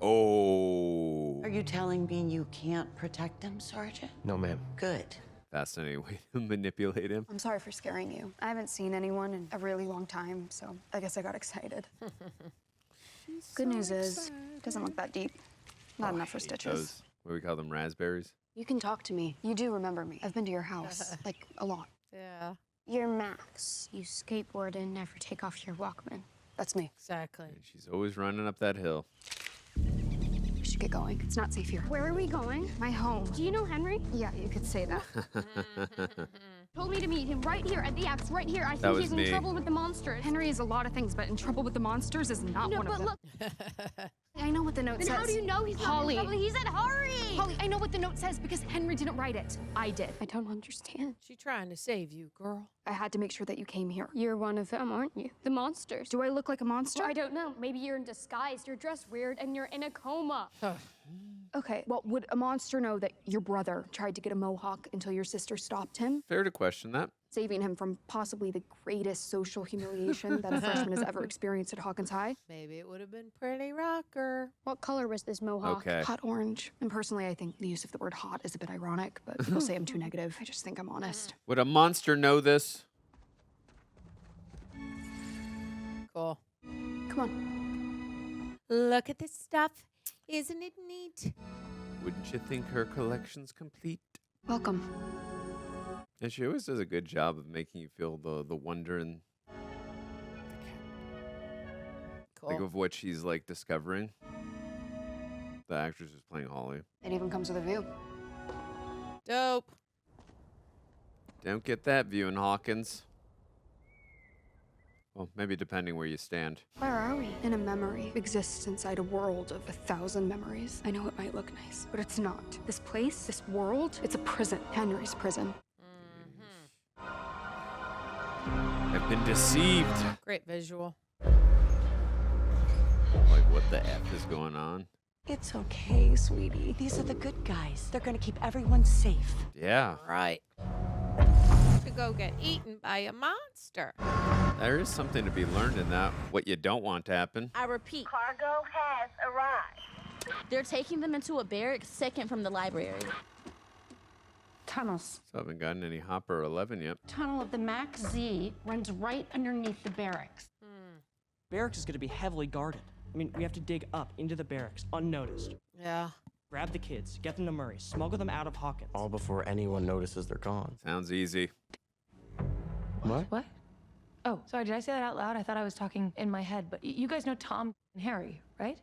Oh. Are you telling me you can't protect them, Sergeant? No, ma'am. Good. Fascinating way to manipulate him. I'm sorry for scaring you. I haven't seen anyone in a really long time, so I guess I got excited. Good news is, it doesn't look that deep. Not enough for stitches. Those, what do we call them, raspberries? You can talk to me. You do remember me. I've been to your house, like, a lot. Yeah. You're Max. You skateboard and never take off your Walkman. That's me. Exactly. And she's always running up that hill. We should get going. It's not safe here. Where are we going? My home. Do you know Henry? Yeah, you could say that. Told me to meet him right here at the X, right here. I That think was he's in me. trouble with the monsters. Henry is a lot of things, but in trouble with the monsters is not one of them. Look, I know what the note then says. how do you know he's Holly. not in trouble? He said hurry! Holly, I know what the note says because Henry didn't write it. I did. I don't understand. She trying to save you, girl. I had to make sure that you came here. You're one of them, aren't you? The monsters. Do I look like a monster? I don't know. Maybe you're in disguise. You're dressed weird and you're in a coma. Okay, well, would a monster know that your brother tried to get a mohawk until your sister stopped him? Fair to question that. Saving him from possibly the greatest social humiliation that a freshman has ever experienced at Hawkins High? Maybe it would have been pretty rocker. What color was this mohawk? Okay. Hot orange. And personally, I think the use of the word hot is a bit ironic, but people say I'm too negative. I just think I'm honest. Would a monster know this? Cool. Come on. Look at this stuff. Isn't it neat? Wouldn't you think her collection's complete? Welcome. And she always does a good job of making you feel the wonder and think of what she's like discovering. The actress is playing Holly. It even comes with a view. Dope. Don't get that view in Hawkins. Well, maybe depending where you stand. Where are we? In a memory exists inside a world of 1,000 memories. I know it might look nice, but it's not. This place, this world, it's a prison. Henry's prison. I've been deceived. Great visual. Like, what the F is going on? It's okay, sweetie. These are the good guys. They're gonna keep everyone safe. Yeah. Right. To go get eaten by a monster. There is something to be learned in that. What you don't want to happen. I repeat, Cargo has arrived. they're taking them into a barracks second from the library. Tunnels. So I haven't gotten any Hopper 11 yet. Tunnel of the Max Z runs right underneath the barracks. Barracks is going to be heavily guarded. I mean, we have to dig up into the barracks, unnoticed. Yeah. Grab the kids, get them to Murray, smuggle them out of Hawkins. All before anyone notices they're gone. Sounds easy. What? What? Oh, sorry, did I say that out loud? I thought I was talking in my head, but you guys know Tom and Harry, right?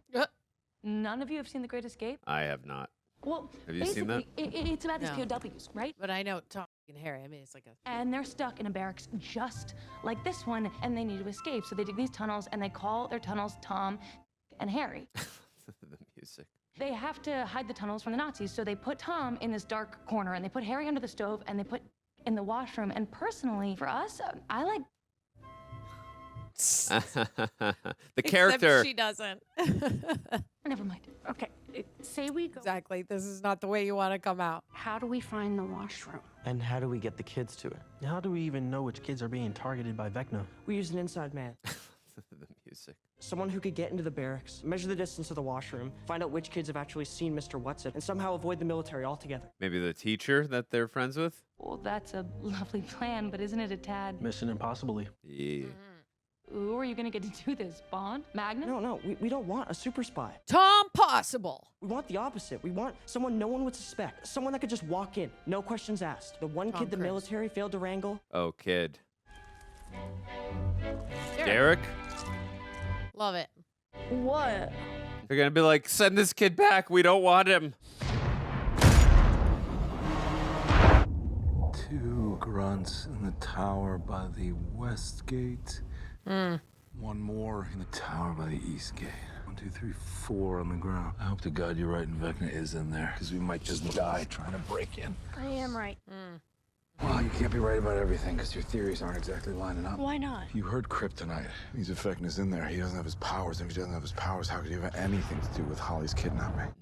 None of you have seen The Great Escape? I have not. Well, Have you seen that? It's about these No. POWs, right? But I know Tom and Harry. I mean, it's like a... And they're stuck in a barracks just like this one, and they need to escape. So they dig these tunnels, and they call their tunnels Tom and Harry. The music. They have to hide the tunnels from the Nazis, so they put Tom in this dark corner, and they put Harry under the stove, and they put in the washroom. And personally, for us, I like... The character. Except she doesn't. Never mind. Okay, say we go. Exactly. This is not the way you want to come out. How do we find the washroom? And how do we get the kids to it? How do we even know which kids are being targeted by Vecna? We use an inside man. The music. Someone who could get into the barracks, measure the distance of the washroom, find out which kids have actually seen Mr. Whatsit, and somehow avoid the military altogether. Maybe the teacher that they're friends with? Well, that's a lovely plan, but isn't it a tad... Mission Impossible. Yeah. Who are you going to get to do this? Bond? Magnus? No, we don't want a super spy. Tom Possible. We want the opposite. We want someone no one would suspect. Someone that could just walk in, no questions asked. The one Tom kid the Cruise. military failed to wrangle. Oh, kid. Derek? Love it. What? They're going to be like, send this kid back. We don't want him. Two grunts in the tower by the west gate. One more in the tower by the east gate. 1, 2, 3, 4 on the ground. I hope to God you're right and Vecna is in there, because we might just die trying to break in. I am right. Well, you can't be right about everything, because your theories aren't exactly lining up. Why not? You heard Kryptonite. Means if Vecna's in there, he doesn't have his powers. And if he doesn't have his powers, how could he have anything to do with Holly's kidnapping?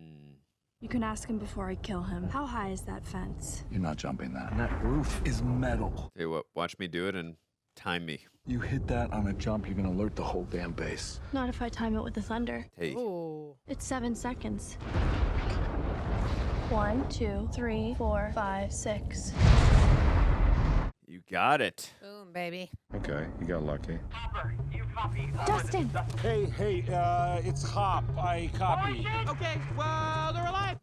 You can ask him before I kill him. How high is that fence? You're not jumping that. And that roof is metal. Tell you what, watch me do it and time me. You hit that on a jump, you're gonna alert the whole damn base. Not if I time it with the thunder. Hey. Ooh. It's 7 seconds. 1, 2, 3, 4, 5, 6. You got it. Boom, baby. Okay, you got lucky. Dustin! Hey, it's Hop. I copy. Okay, well, they're alive.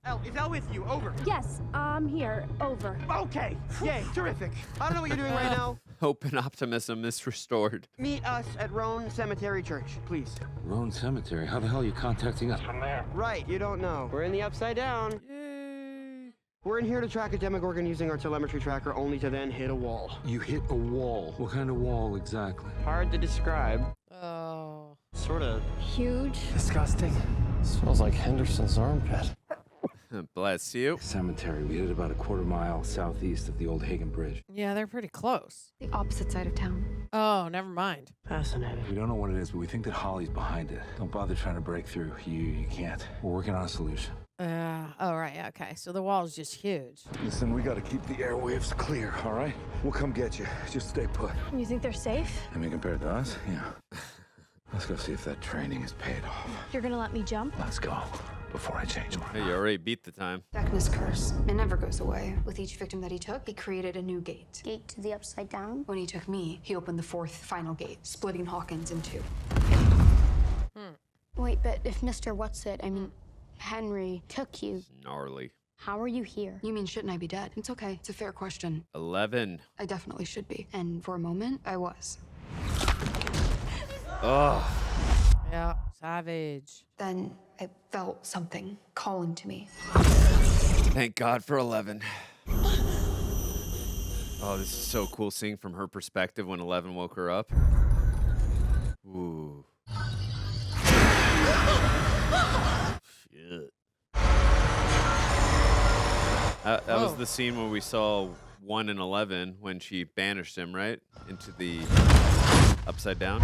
Elle, is Elle with you? Over. Yes, I'm here. Over. Okay, yay, terrific. I don't know what you're doing right now. Hope and optimism is restored. Meet us at Roan Cemetery Church, please. Roan Cemetery? How the hell are you contacting us? From there. Right, you don't know. We're in the Upside Down. We're in here to track a demogorgon using our telemetry tracker, only to then hit a wall. You hit a wall. What kind of wall exactly? Hard to describe. Oh. Sort of. Huge. Disgusting. Smells like Henderson's armpit. Bless you. Cemetery. We hit it about a quarter mile southeast of the old Hagen Bridge. Yeah, they're pretty close. The opposite side of town. Oh, never mind. Fascinating. We don't know what it is, but we think that Holly's behind it. Don't bother trying to break through. You can't. We're working on a solution. Oh, right, okay. So the wall's just huge. Listen, we gotta keep the airwaves clear, all right? We'll come get you. Just stay put. You think they're safe? I mean, compared to us, yeah. Let's go see if that training is paid off. You're gonna let me jump? Let's go, before I change my Hey, you already beat the time. Vecna's curse. It never goes away. With each victim that he took, he created a new gate. Gate to the Upside Down? When he took me, he opened the fourth final gate, splitting Hawkins in two. Wait, but if Mr. Whatsit, I mean, Henry, took you, Gnarly. how are you here? You mean, shouldn't I be dead? It's okay. It's a fair question. 11. I definitely should be. And for a moment, I was. Ugh. Yeah, savage. Then I felt something calling to me. Thank God for 11. Oh, this is so cool seeing from her perspective when 11 woke her up. Ooh. Shit. That was the scene where we saw 1 and 11 when she banished him, right? Into the Upside Down.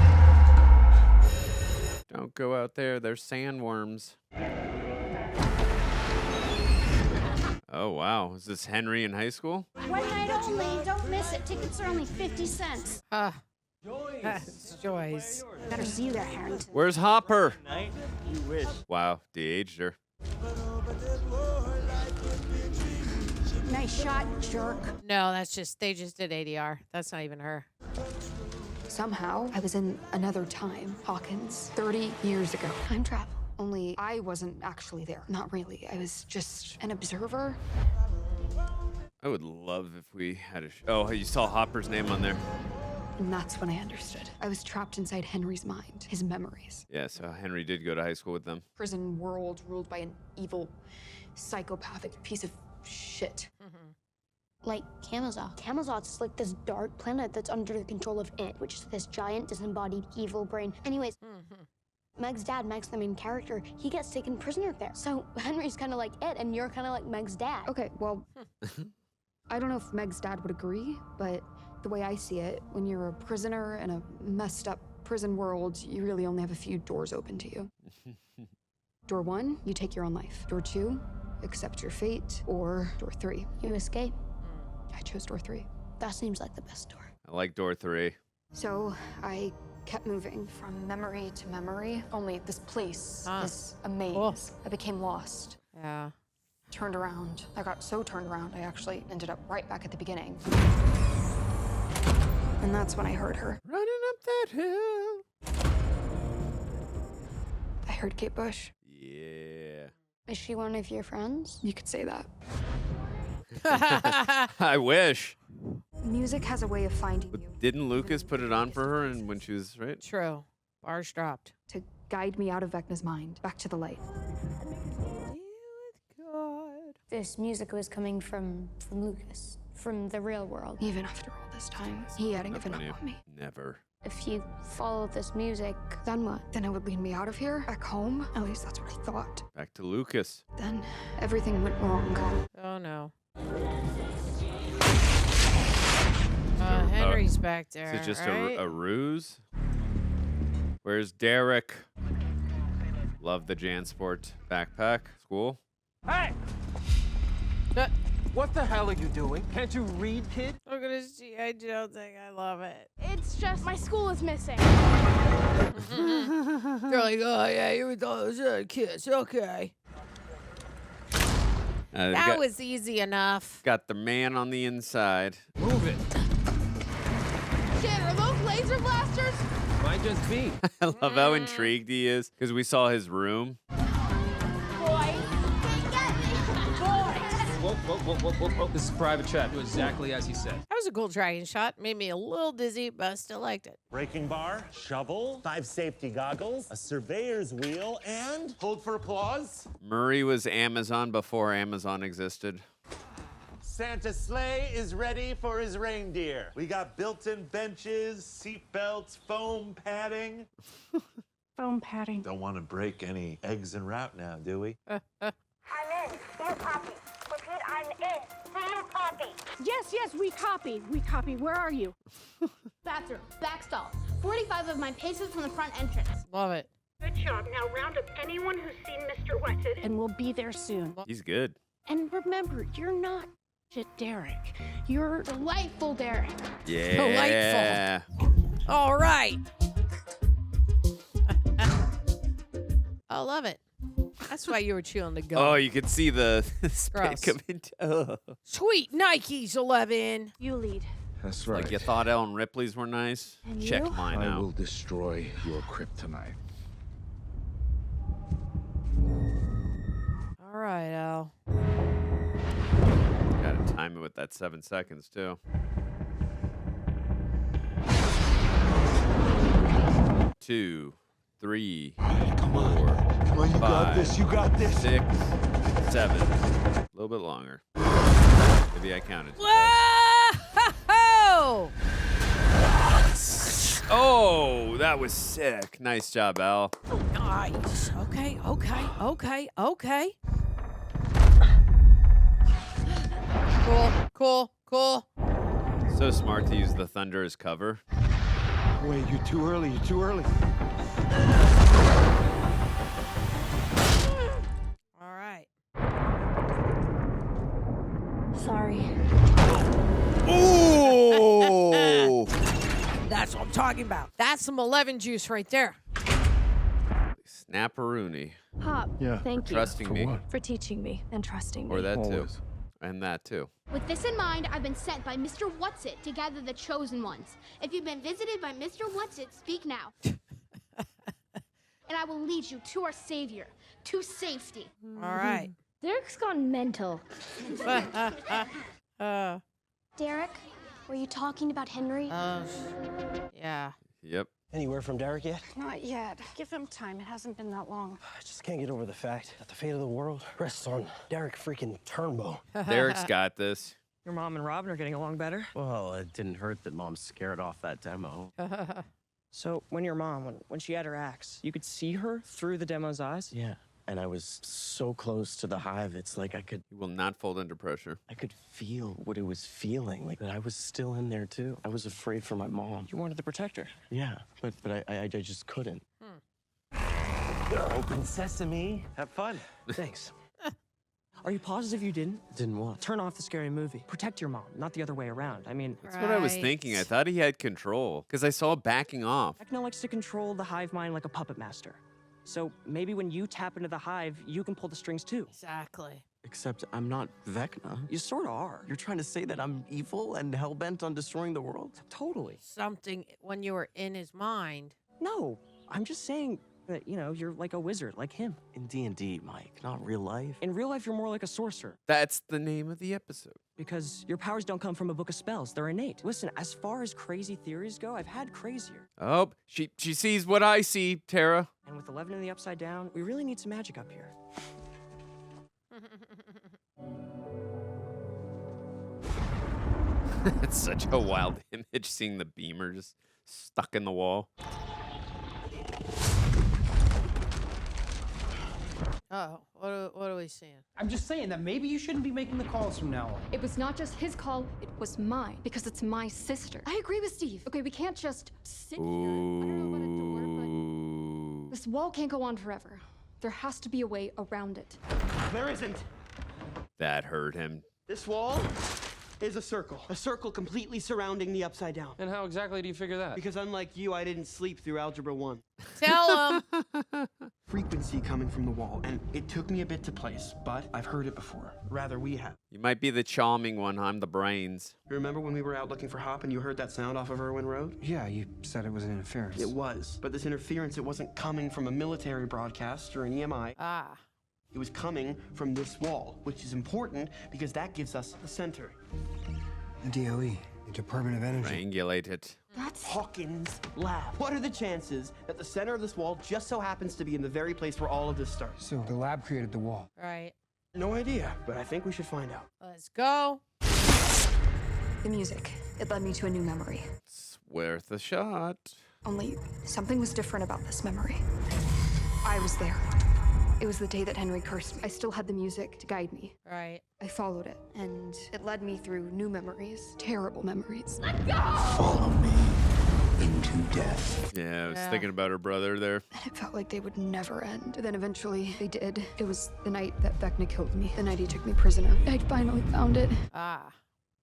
Don't go out there. There's sandworms. Oh, wow. Is this Henry in high school? One night only, don't miss it. Tickets are only 50 cents. That's Joyce. Better see you there, Harrington. Where's Hopper? You wish. Wow, de-aged her. Nice shot, jerk. No, that's just, they just did ADR. That's not even her. Somehow, I was in another time. Hawkins, 30 years ago. Time travel. Only I wasn't actually there. Not really. I was just an observer. I would love if we had a... Oh, you saw Hopper's name on there. And that's when I understood. I was trapped inside Henry's mind, his memories. Yeah, so Henry did go to high school with them. Prison world ruled by an evil, psychopathic piece of shit. Like Camazotz. Camazott's like this dark planet that's under the control of it, which is this giant disembodied evil brain. Anyways, Meg's dad, Meg's the main character, he gets taken prisoner there. So Henry's kind of like it, and you're kind of like Meg's dad. Okay, well, I don't know if Meg's dad would agree, but the way I see it, when you're a prisoner in a messed up prison world, you really only have a few doors open to you. Door 1, you take your own life. Door 2, accept your fate. Or door 3, You escape. I chose door 3. That seems like the best door. I like door 3. So I kept moving from memory to memory. Only this place, this a maze. Cool. I became lost. Yeah. Turned around. I got so turned around, I actually ended up right back at the beginning. And that's when I heard her. Running up that hill. I heard Kate Bush. Yeah. Is she one of your friends? You could say that. I wish. Music has a way of finding you. Didn't Lucas put it on for her and when she was, right? True. Bars dropped. To guide me out of Vecna's mind, back to the light. This music was coming from Lucas, from the real world. Even after all this time, he hadn't given up on me. Never. If you follow this music, Then what? Then it would lead me out of here, back home? At least that's what I thought. Back to Lucas. Then everything went wrong. Oh, no. Henry's back there. Is it just right? a ruse? Where's Derek? Love the JanSport backpack. School. Hey! What the hell are you doing? Can't you read, kid? Look at his G.I. Joe thing. I love it. It's just my school is missing. They're like, oh, yeah, you were those kids. Okay. That was easy enough. Got the man on the inside. Move it. Shit, are those laser blasters? Might just be. I love how intrigued he is because we saw his room. Whoa. This is private chat. Do exactly as he said. That was a cool dragon shot. Made me a little dizzy, but I still liked it. Breaking bar, shovel, 5 safety goggles, a surveyor's wheel, and hold for applause. Murray was Amazon before Amazon existed. Santa's sleigh is ready for his reindeer. We got built-in benches, seat belts, foam padding. Foam padding. Don't want to break any eggs en route now, do we? I'm in. Do you copy? Repeat, I'm in. Do you copy? Yes, we copy. We copy. Where are you? Bathroom, back stall. 45 of my paces from the front entrance. Love it. Good job. Now round up anyone who's seen Mr. Whatsit, and we'll be there soon. He's good. And remember, you're not just Derek. You're delightful, Derek. Yeah. Delightful. All right. I love it. That's why you were chewing the gum. Oh, you could see the Gross. spit come into. Oh. Sweet Nikes, 11. You lead. That's right. Like you thought Ellen Ripley's were nice? And Check you? mine I out. will destroy your kryptonite. All right, Al. Gotta time it with that 7 seconds, too. 2, 3, 4, Come on, you got this. You got this. 6, 7. A little bit longer. Maybe I counted. Whoa! Oh, that was sick. Nice job, Al. Nice. Okay. Cool. So smart to use the thunder as cover. Wait, you're too early. You're too early. All right. Sorry. Ooh! That's what I'm talking about. That's some 11 juice right there. Snapperoonie. Pop, Yeah. thank you Trusting me. for teaching me and trusting me. Or that, too. Always. And that, too. With this in mind, I've been sent by Mr. Whatsit to gather the chosen ones. If you've been visited by Mr. Whatsit, speak now. And I will lead you to our savior, to safety. All right. Derek's gone mental. Derek, were you talking about Henry? Yeah. Yep. Anywhere from Derek yet? Not yet. Give him time. It hasn't been that long. I just can't get over the fact that the fate of the world rests on Derek freaking Turnbow. Derek's got this. Your mom and Robin are getting along better? Well, it didn't hurt that Mom scared off that demo. So when your mom, when she had her axe, you could see her through the demo's eyes? Yeah, and I was so close to the hive, it's like I could will not fold under pressure. I could feel what it was feeling, like that I was still in there too. I was afraid for my mom. You wanted to protect her. Yeah, but I just couldn't. Open sesame. Have fun. Thanks. Are you positive you didn't? Didn't what? Turn off the scary movie. Protect your mom, not the other way around. I mean, That's what I was thinking. I thought he had control because I saw backing off. Vecna likes to control the hive mind like a puppet master. So maybe when you tap into the hive, you can pull the strings too. Exactly. Except I'm not Vecna. You sort of are. You're trying to say that I'm evil and hell-bent on destroying the world? Totally. Something when you were in his mind. No, I'm just saying that, you know, you're like a wizard, like him. In D&D, Mike, not real life. In real life, you're more like a sorcerer. That's the name of the episode. Because your powers don't come from a book of spells, they're innate. Listen, as far as crazy theories go, I've had crazier. Oh, she sees what I see, Tara. And with 11 in the upside down, we really need some magic up here. It's such a wild image seeing the beamer just stuck in the wall. Oh, what are we seeing? I'm just saying that maybe you shouldn't be making the calls from now on. It was not just his call, it was mine, because it's my sister. I agree with Steve. Okay, we can't just sit here. I don't know about a door, but this wall can't go on forever. There has to be a way around it. There isn't. That hurt him. This wall is a circle completely surrounding the upside down. And how exactly do you figure that? Because unlike you, I didn't sleep through Algebra 1. Tell him. Frequency coming from the wall, and it took me a bit to place, but I've heard it before. Rather, we have. You might be the charming one. I'm the brains. Remember when we were out looking for Hop and you heard that sound off of Irwin Road? Yeah, you said it was an interference. It was, but this interference, it wasn't coming from a military broadcast or an EMI. Ah. It was coming from this wall, which is important because that gives us the center. The DOE, the Department of Energy. Triangulate it. That's Hawkins' lab. What are the chances that the center of this wall just so happens to be in the very place where all of this starts? So the lab created the wall. Right. No idea, but I think we should find out. Let's go. The music, it led me to a new memory. It's worth a shot. Only something was different about this memory. I was there. It was the day that Henry cursed me. I still had the music to guide me. Right. I followed it, and it led me through new memories, terrible memories. Let's go! Follow me into death. Yeah, I was thinking about her brother there. And it felt like they would never end. But then eventually they did. It was the night that Vecna killed me, the night he took me prisoner. I'd finally found it. Ah.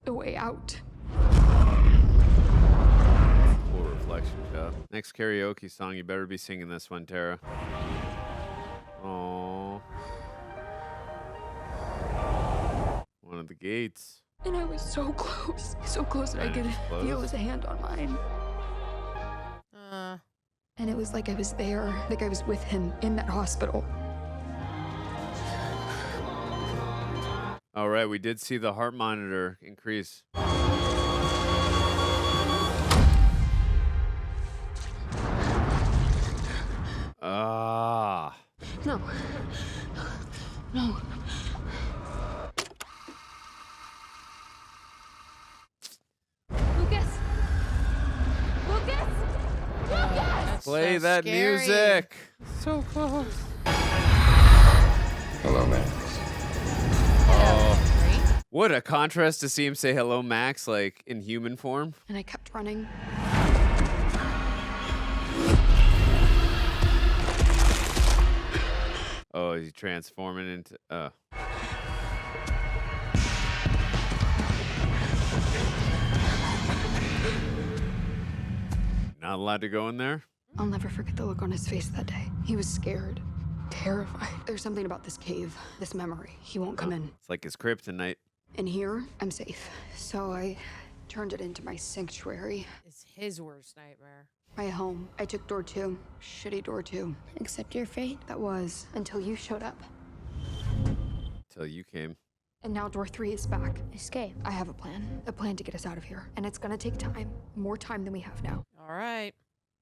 The way out. Full reflection shot. Next karaoke song, you better be singing this one, Tara. Oh. One of the gates. And I was so close that I could feel his hand on mine. And it was like I was there, like I was with him in that hospital. All right, we did see the heart monitor increase. Ah. No. No. Lucas! Lucas! Lucas! Play so that scary. music. So close. Hello, Max. Oh. What a contrast to see him say hello, Max, like in human form. And I kept running. Oh, he's transforming into. Not allowed to go in there? I'll never forget the look on his face that day. He was scared, terrified. There's something about this cave, this memory. He won't come in. It's like his kryptonite. In here, I'm safe. So I turned it into my sanctuary. It's his worst nightmare. My home. I took door 2. Shitty door 2. Accept your fate. That was until you showed up. Till you came. And now door 3 is back. Escape. I have a plan to get us out of here. And it's gonna take time. More time than we have now. All right.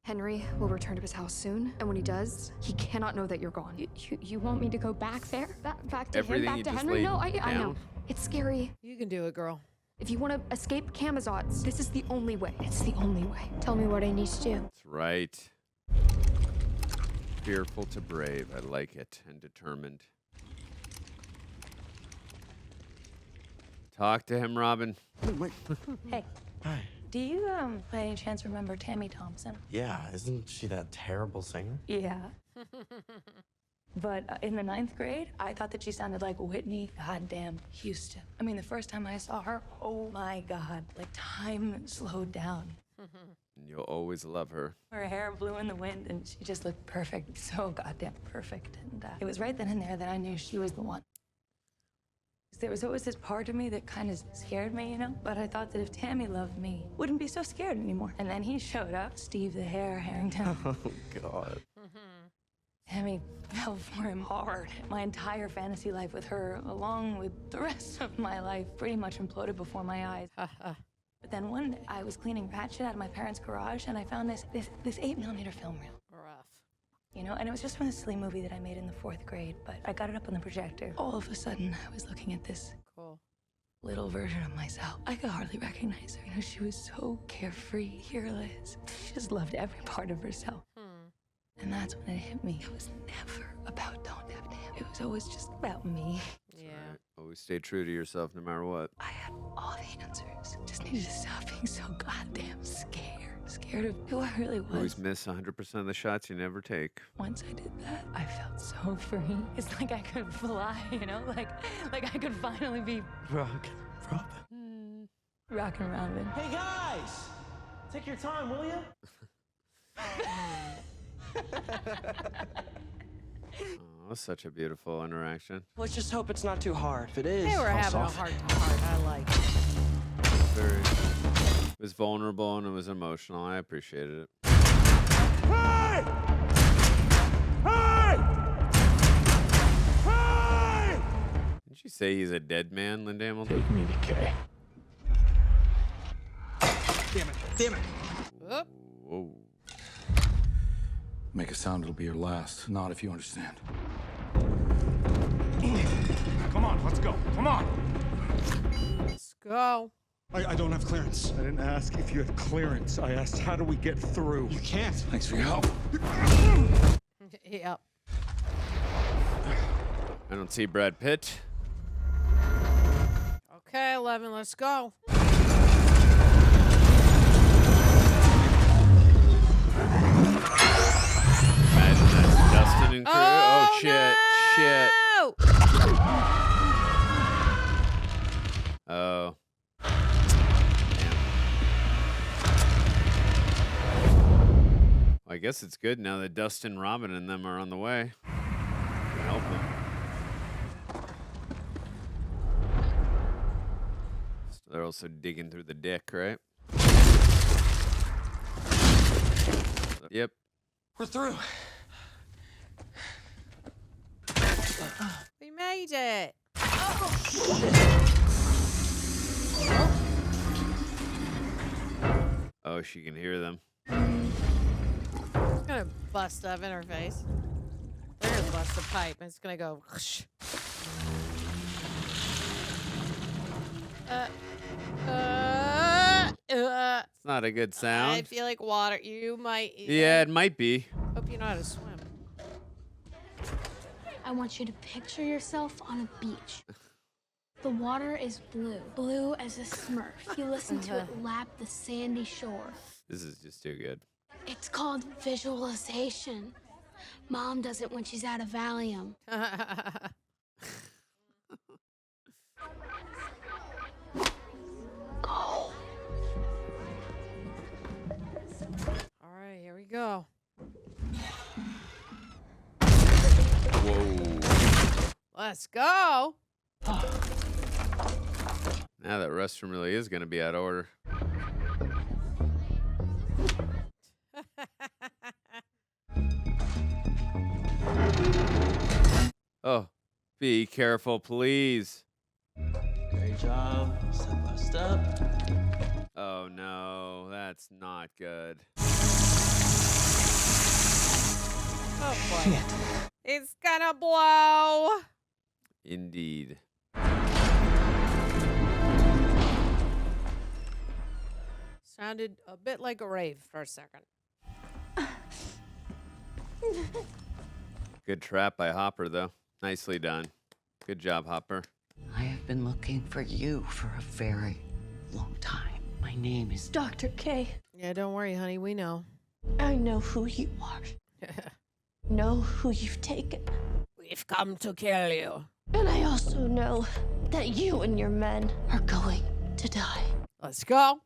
Henry will return to his house soon, and when he does, he cannot know that you're gone. You want me to go back there? Back to Everything him? you Back to just Henry? laid No, I know. down. It's scary. You can do it, girl. If you want to escape Camazots, this is the only way. It's the only way. Tell me what I need to do. That's right. Fearful to brave. I like it. And determined. Talk to him, Robin. Hey. Hi. Do you, by any chance remember Tammy Thompson? Yeah, isn't she that terrible singer? Yeah. But in the 9th grade, I thought that she sounded like Whitney goddamn Houston. I mean, the first time I saw her, oh my God, like time slowed down. And you'll always love her. Her hair blew in the wind and she just looked perfect, so goddamn perfect. And it was right then and there that I knew she was the one. There was always this part of me that kind of scared me, you know? But I thought that if Tammy loved me, I wouldn't be so scared anymore. And then he showed up, Steve the Hair Harrington. Oh, God. Tammy fell for him hard. My entire fantasy life with her, along with the rest of my life, pretty much imploded before my eyes. But then one day, I was cleaning rat shit out of my parents' garage, and I found this 8mm film reel. Rough. You know, and it was just from a silly movie that I made in the 4th grade, but I got it up on the projector. All of a sudden, I was looking at this little version of myself. I could hardly recognize her. You know, she was so carefree, fearless. She just loved every part of herself. And that's when it hit me. It was never about Don't Have to Have. It was always just about me. Yeah. Right. Always stay true to yourself no matter what. I had all the answers. Just needed to stop being so goddamn scared. Scared of who I really was. Always miss 100% of the shots you never take. Once I did that, I felt so free. It's like I could fly, you know? Like I could finally be... Robin. Rocking around it. Hey guys! Take your time, will you? Oh, such a beautiful interaction. Let's just hope it's not too hard. If it is, They were I'll having a soften hard it. time. I like it. It was vulnerable and it was emotional. I appreciated it. Hey! Hey! Hey! Didn't you say he's a dead man, Linda Hamilton? Take me to K. Damn it! Damn it! Whoa. Make a sound, it'll be your last. Not if you understand. Come on, let's go. Come on. Let's go. I don't have clearance. I didn't ask if you had clearance. I asked, how do we get through? You can't. Thanks for your help. Yep. I don't see Brad Pitt. Okay, 11, let's go. Imagine that's Dustin and crew. Oh, shit. Shit. Oh. I guess it's good now that Dustin, Robin, and them are on the way. Help them. So they're also digging through the dick, right? Yep. We're through. We made it. Oh, she can hear them. It's gonna bust up in her face. They're gonna bust the pipe and it's gonna go. Whoosh. It's not a good sound. I feel like water. You might. Yeah, it might be. Hope you know how to swim. I want you to picture yourself on a beach. The water is blue, blue as a smurf. You listen to it lap the sandy shore. This is just too good. It's called visualization. Mom does it when she's out of Valium. All right, here we go. Whoa. Let's go. Now that restroom really is going to be out of order. Oh, be careful, please. Great job. Step by step. Oh, no, that's not good. Oh, boy. It's gonna blow. Indeed. Sounded a bit like a rave for a second. Good trap by Hopper, though. Nicely done. Good job, Hopper. I have been looking for you for a very long time. My name is Dr. K. Yeah, don't worry, honey. We know. I know who you are. Know who you've taken. We've come to kill you. And I also know that you and your men are going to die. Let's go.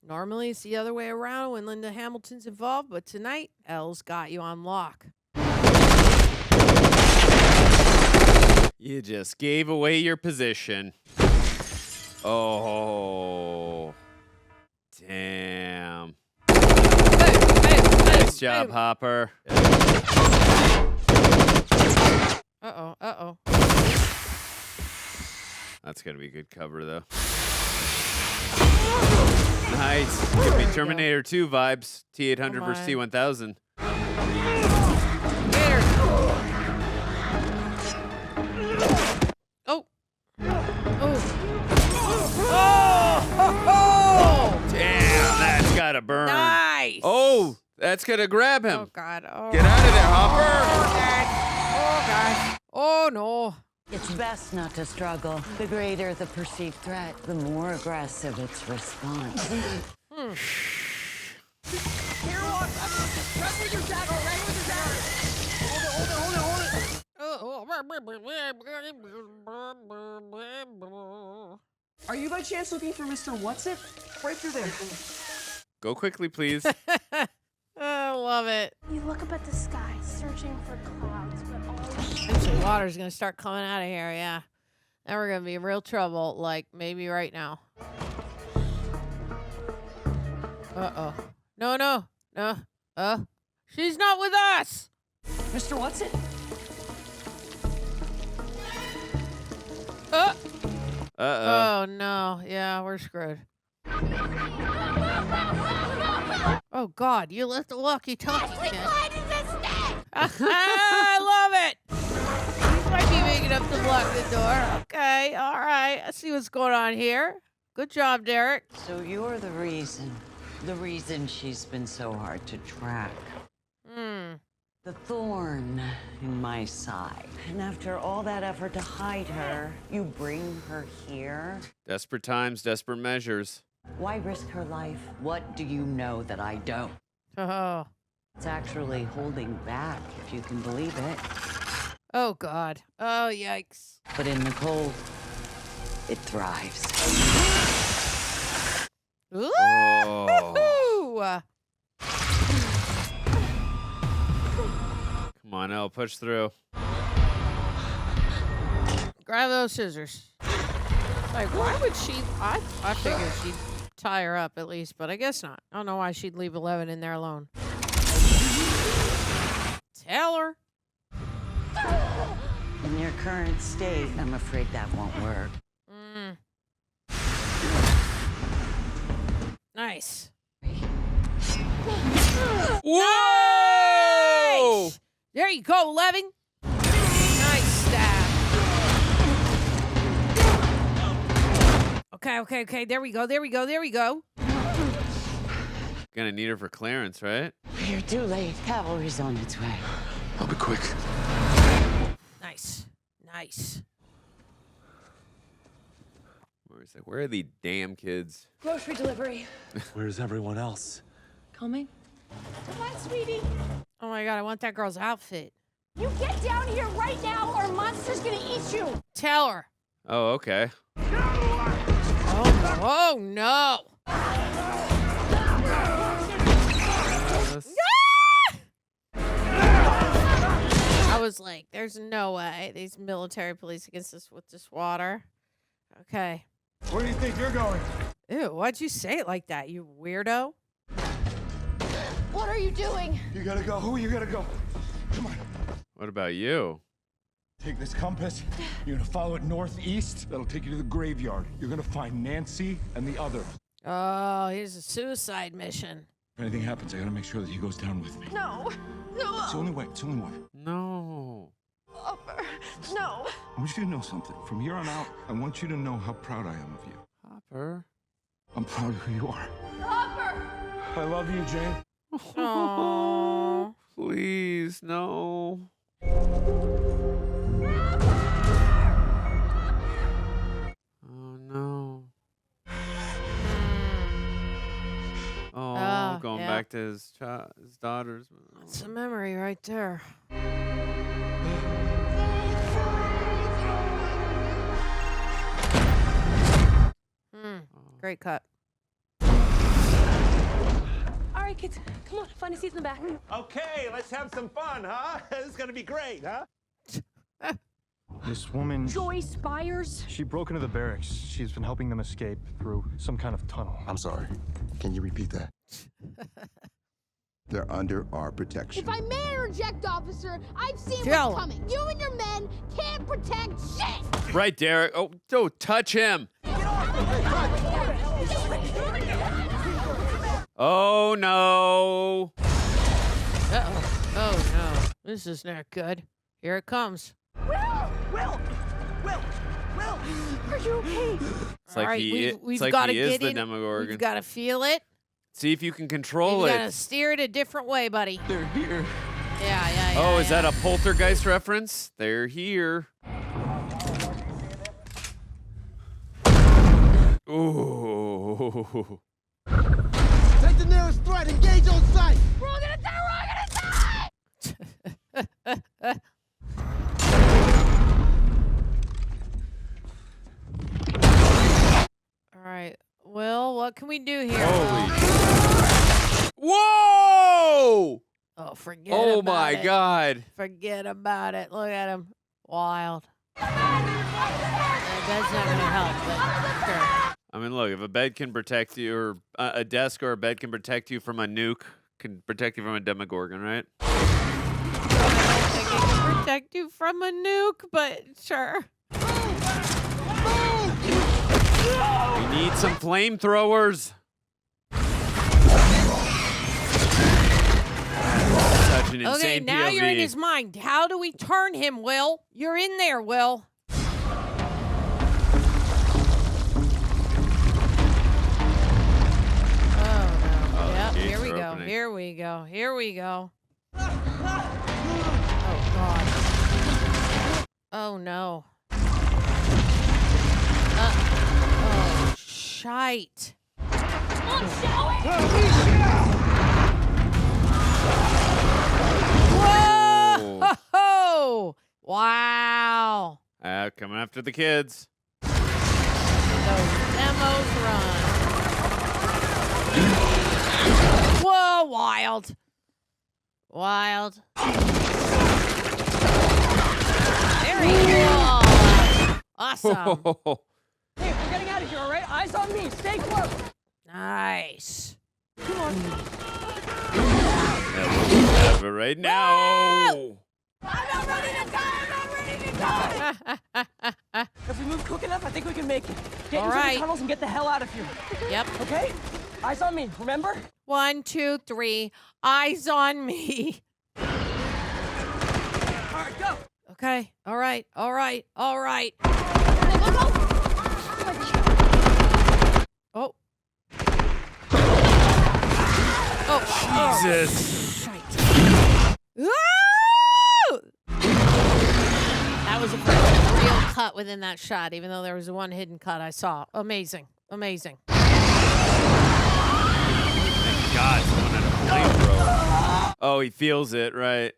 Normally, it's the other way around when Linda Hamilton's involved, but tonight, Elle's got you on lock. You just gave away your position. Oh. Damn. Nice job, Hopper. Uh-oh, uh-oh. That's going to be good cover, though. Nice. Give me Terminator 2 vibes. T-800 versus T-1000. Oh. Oh! Damn, that's got to burn. Nice. Oh, that's going to grab him. Oh, God. Oh, Get out of there, Hopper. Oh, God. Oh, no. It's best not to struggle. The greater the perceived threat, the more aggressive its response. Here, walk. Run with your dagger. Run with your dagger. Hold it. Oh, Are you by chance looking for Mr. Whatsit? Right through there. Go quickly, please. I love it. You look up at the sky, searching for clouds, but all Eventually, water's gonna start coming out of here. Yeah, and we're gonna be in real trouble. Like maybe right now. Uh-oh. No. She's not with us. Mr. Whatsit? Oh no. Yeah, we're screwed. Oh God, you left the walkie-talkie, kid. I love it. These might be big enough to block the door. Okay, all right. I see what's going on here. Good job, Derek. So you're the reason she's been so hard to track. The thorn in my side. And after all that effort to hide her, you bring her here? Desperate times, desperate measures. Why risk her life? What do you know that I don't? Oh. It's actually holding back, if you can believe it. Oh God. Oh yikes. But in the cold, it thrives. Ooh. Oh. Come on, Elle, push through. Grab those scissors. Like, why would she? I figured she'd tie her up at least, but I guess not. I don't know why she'd leave 11 in there alone. Tell her. In your current state, I'm afraid that won't work. Nice. Whoa! Nice! There you go, 11. Nice stab. Okay. There we go. Gonna need her for clearance, right? You're too late. Cavalry's on its way. I'll be quick. Nice. Where are the damn kids? grocery delivery. Where's everyone else? Coming? Come on, sweetie. Oh my God, I want that girl's outfit. You get down here right now or a monster's gonna eat you. Tell her. Oh, okay. Oh no. I was like, there's no way these military police against us with this water. Okay. Where do you think you're going? Ew, why'd you say it like that, you weirdo? What are you doing? You gotta go. Who you gotta go? Come on. What about you? Take this compass. You're gonna follow it northeast. That'll take you to the graveyard. You're gonna find Nancy and the others. Oh, here's a suicide mission. If anything happens, I gotta make sure that he goes down with me. No. It's the only way. No. Hopper. No. I want you to know something. From here on out, I want you to know how proud I am of you. Hopper. I'm proud of who you are. Hopper. I love you, Jane. Oh, please, no. Oh, no. Oh, going back to his daughters. That's a memory right there. Great cut. All right, kids, come on, find a seat in the back. Okay, let's have some fun, huh? This is gonna be great, huh? This woman... Joyce Byers? She broke into the barracks. She's been helping them escape through some kind of tunnel. I'm sorry. Can you repeat that? They're under our protection. If I may interject, officer, I've seen Tell what's coming. You and your men can't protect shit! Right, Derek. Oh, don't touch him. Oh, no. Uh-oh. Oh, no. This is not good. Here it comes. Will! Are you okay? It's like we've like got to he is get the in. demogorgon. We've got to feel it. See if you can control You it. got to steer it a different way, buddy. They're here. Yeah. Oh, is that a poltergeist reference? They're here. Ooh. Take the nearest threat. Engage on sight. We're all gonna die! Will, what can we do here? Holy Whoa! Oh, forget about it. Oh my God. Forget about it. Look at him. Wild. That's not going to help, but sure. I mean, look, if a bed can protect you, or a desk or a bed can protect you from a nuke, can protect you from a demogorgon, right? I don't think it can protect you from a nuke, but sure. We need some flamethrowers. Such an insane Okay, now POV. you're in his mind. How do we turn him, Will? You're in there, Will. Here we go. Here we go. Here we go. Oh, God. Oh, no. Oh, shite. Whoa! Wow. Coming after the kids. Those demos run. Whoa, wild. Wild. There he is. Awesome. Hey, we're getting out of here, all right? Eyes on me. Stay close. Nice. Come on. Have it right now. I'm not ready to die. I'm not ready to die. If we move quick enough, I think we can make it. Get All into right. the tunnels and get the hell out of here. Yep. Okay? Eyes on me, remember? 1, 2, 3. Eyes on me. All right, go. Okay. All right. All right. All right. Oh. Oh. Jesus. Woo! That was a real cut within that shot, even though there was one hidden cut I saw. Amazing. Amazing. Thank God someone had a flamethrower. Oh, he feels it, right?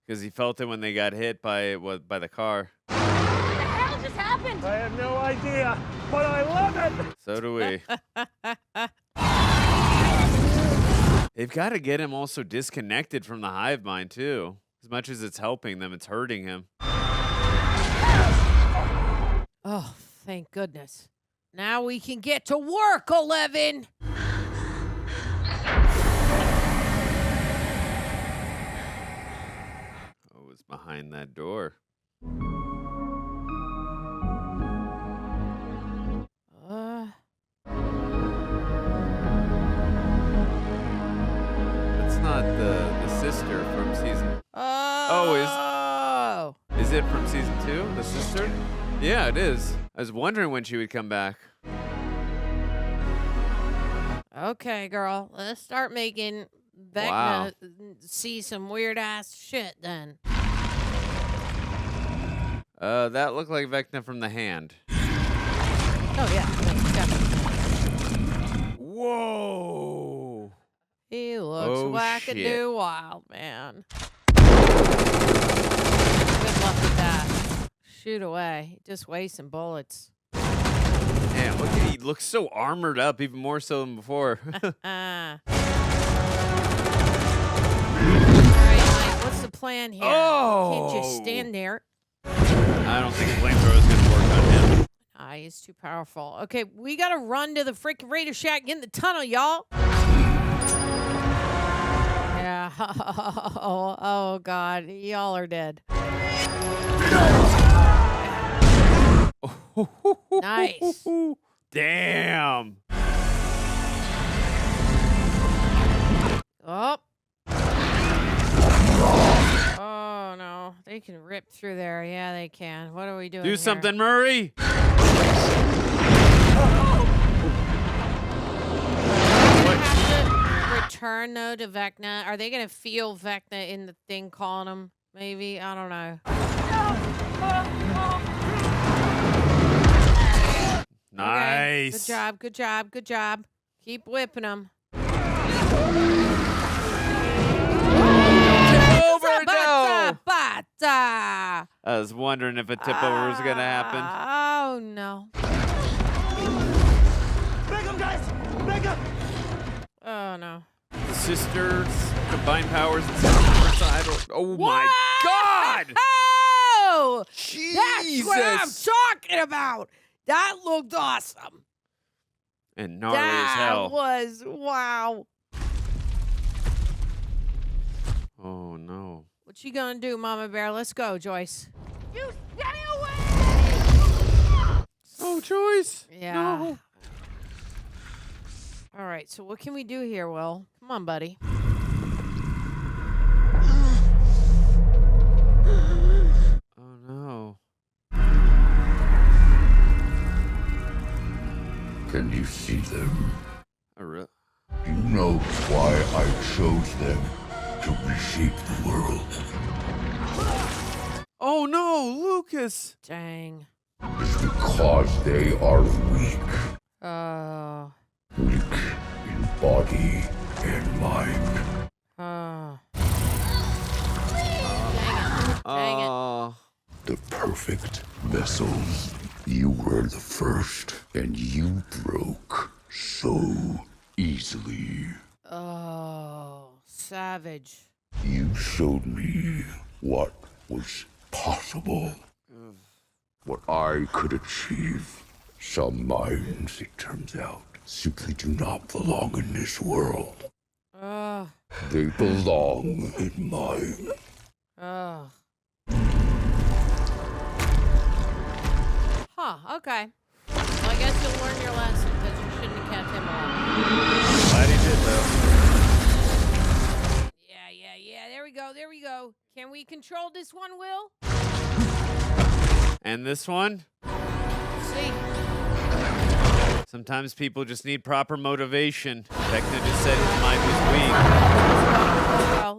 Because he felt it when they got hit by the car. What the hell just happened? I have no idea, but I love it. So do we. They've got to get him also disconnected from the hive mind, too. As much as it's helping them, it's hurting him. Oh, thank goodness. Now we can get to work, 11. Oh, it's behind that door. That's not the sister from season. Oh. Is it from season 2? The sister? Yeah, it is. I was wondering when she would come back. Okay, girl. Let's start making Vecna see some weird ass shit then. That looked like Vecna from the hand. Oh, yeah. Definitely. Whoa. He looks wackadoo shit. wild, man. Good luck with that. Shoot away. Just wasting bullets. Damn, look at he looks so armored up, even more so than before. All right, Mike, what's the plan here? Oh. You can't just stand there. I don't think a flamethrower is going to work on him. Ah, he's too powerful. Okay, we got to run to the freaking Raider Shack, get in the tunnel, y'all. Yeah. Oh, God. Y'all are dead. Nice. Damn. Oh. Oh, no. They can rip through there. Yeah, they can. What are we doing Do here? something, Murray. Return though to Vecna. Are they gonna feel Vecna in the thing calling them? Maybe, I don't know. Nice. Okay. Good job. Good job. Good job. Keep whipping them. Over, no. Bata. I was wondering if a tip over was going to happen. Oh, no. Make him, guys! Make him! Oh, no. The sisters combine powers and suicidal. Oh, my God! Oh! Jesus! That's what I'm talking about. That looked awesome. And gnarly as hell. That was, wow. Oh, no. What you gonna do, Mama Bear? Let's go, Joyce. You stay away! Oh, Joyce. Yeah. No. All right, so what can we do here, Will? Come on, buddy. Oh, no. Can you see them? You know why I chose them to reshape the world? Oh, no, Lucas. Dang. It's because they are weak. Weak in body and mind. Dang it. The perfect vessels. You were the first, and you broke so easily. Oh, savage. You showed me what was possible. What I could achieve. Some minds, it turns out, simply do not belong in this world. They belong in mine. Huh, okay. Well, I guess you'll learn your lesson that you shouldn't have kept him alive. Glad he did, though. Yeah. There we go. Can we control this one, Will? And this one? See. Sometimes people just need proper motivation. Vecna just said his mind was weak.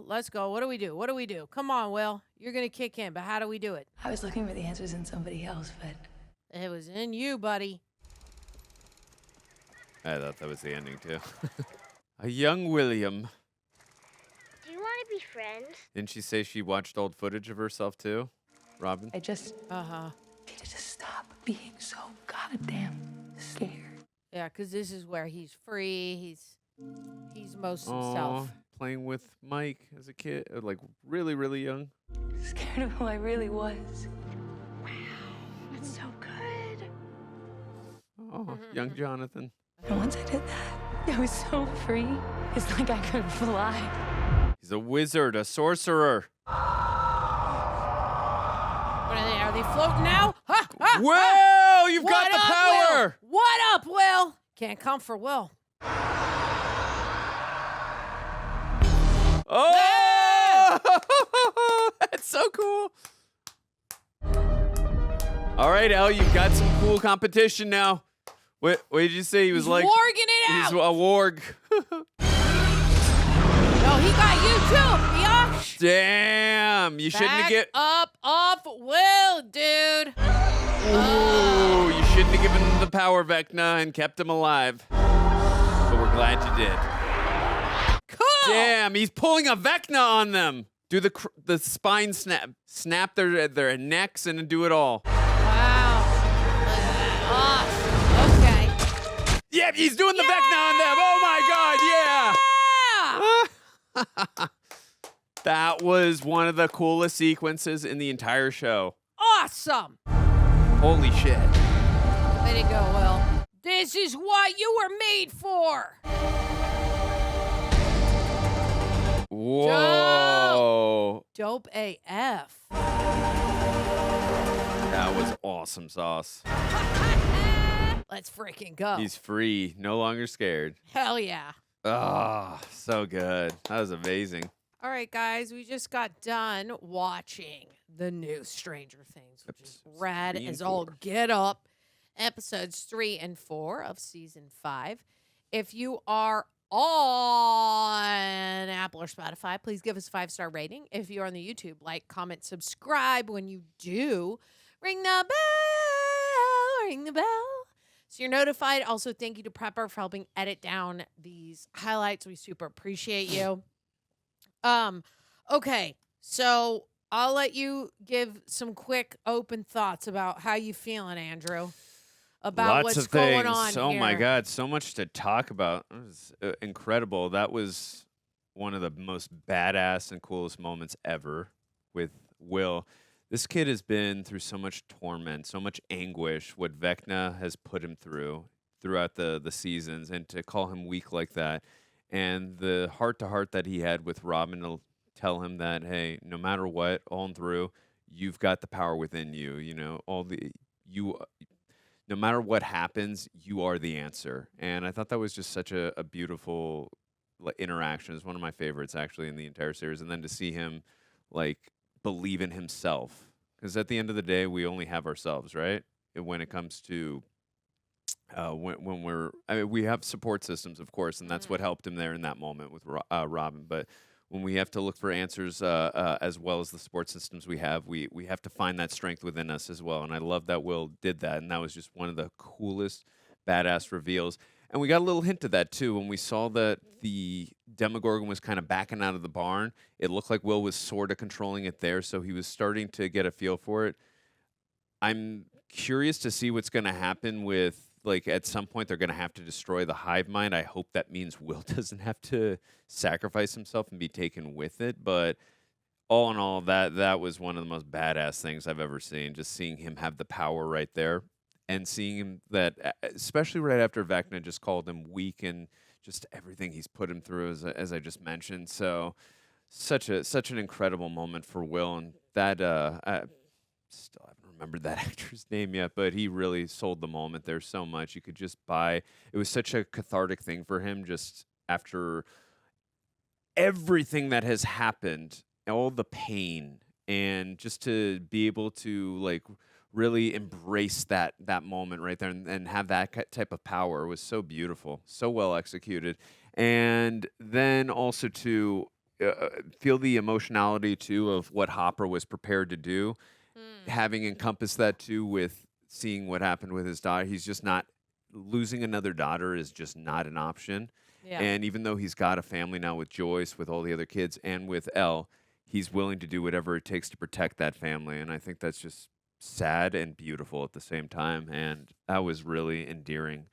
Let's go. What do we do? Come on, Will. You're going to kick in, but how do we do it? I was looking for the answers in somebody else, but It was in you, buddy. I thought that was the ending, too. A young William. Do you want to be friends? Didn't she say she watched old footage of herself, too? Robin? I just needed to stop being so goddamn scared. Yeah, because this is where he's free. He's most himself. Playing with Mike as a kid, like really, really young. Scared of who I really was. Wow, that's so good. Oh, young Jonathan. And once I did that, I was so free. It's like I could fly. He's a wizard, a sorcerer. What are they floating now? Ha, ha, Will, you've got the up, power. Will? What up, Will? Can't come for Will. Oh! That's so cool. All right, El, you've got some cool competition now. What did you say? He's like warging it out. He's a warg. No, he got you too, biatch. Damn, you shouldn't have get up off Will, dude. Ooh, you shouldn't have given him the power, Vecna, and kept him alive. But we're glad you did. Cool. Damn, he's pulling a Vecna on them. Do the spine snap their necks and do it all. Wow. Awesome. Okay. Yep, he's doing the Vecna on them. Oh my God, yeah. That was one of the coolest sequences in the entire show. Awesome. Holy shit. Way to go, Will. This is what you were made for. Whoa. Dope AF. That was awesome sauce. Let's freaking go. He's free, no longer scared. Hell yeah. Oh, so good. That was amazing. All right, guys, we just got done watching the new Stranger Things, which is rad as all get up. Episodes 3 and 4 of season 5. If you are on Apple or Spotify, please give us a 5-star rating. If you're on the YouTube, like, comment, subscribe. When you do, ring the bell, so you're notified. Also, thank you to Prepper for helping edit down these highlights. We super appreciate you. Okay, so I'll let you give some quick, open thoughts about how you feeling, Andrew, about Lots what's of going things. on Oh here. my God, so much to talk about. It was incredible. That was one of the most badass and coolest moments ever with Will. This kid has been through so much torment, so much anguish, what Vecna has put him throughout the seasons, and to call him weak like that, and the heart-to-heart that he had with Robin to tell him that, hey, no matter what, on through, you've got the power within you. You know, no matter what happens, you are the answer. And I thought that was just such a beautiful interaction. It's one of my favorites actually in the entire series. And then to see him like believe in himself, because at the end of the day, we only have ourselves, right? When it comes to when we have support systems, of course, and that's what helped him there in that moment with Robin. But when we have to look for answers, as well as the support systems we have to find that strength within us as well. And I love that Will did that, and that was just one of the coolest, badass reveals. And we got a little hint of that too when we saw that the Demogorgon was kind of backing out of the barn. It looked like Will was sort of controlling it there, so he was starting to get a feel for it. I'm curious to see what's going to happen with, like, at some point they're going to have to destroy the hive mind. I hope that means Will doesn't have to sacrifice himself and be taken with it. But all in all, that was one of the most badass things I've ever seen. Just seeing him have the power right there, and seeing him that, especially right after Vecna just called him weak, and just everything he's put him through, as I just mentioned. So such an incredible moment for Will, and that I still haven't remembered that actor's name yet, but he really sold the moment there so much. You could just buy. It was such a cathartic thing for him, just after everything that has happened, all the pain, and just to be able to like really embrace that moment right there, and have that type of power was so beautiful, so well executed. And then also to feel the emotionality too of what Hopper was prepared to do, having encompassed that too with seeing what happened with his daughter. He's just not, losing another daughter is just not an option. Yeah. And even though he's got a family now with Joyce, with all the other kids, and with Elle, he's willing to do whatever it takes to protect that family. And I think that's just sad and beautiful at the same time. And that was really endearing.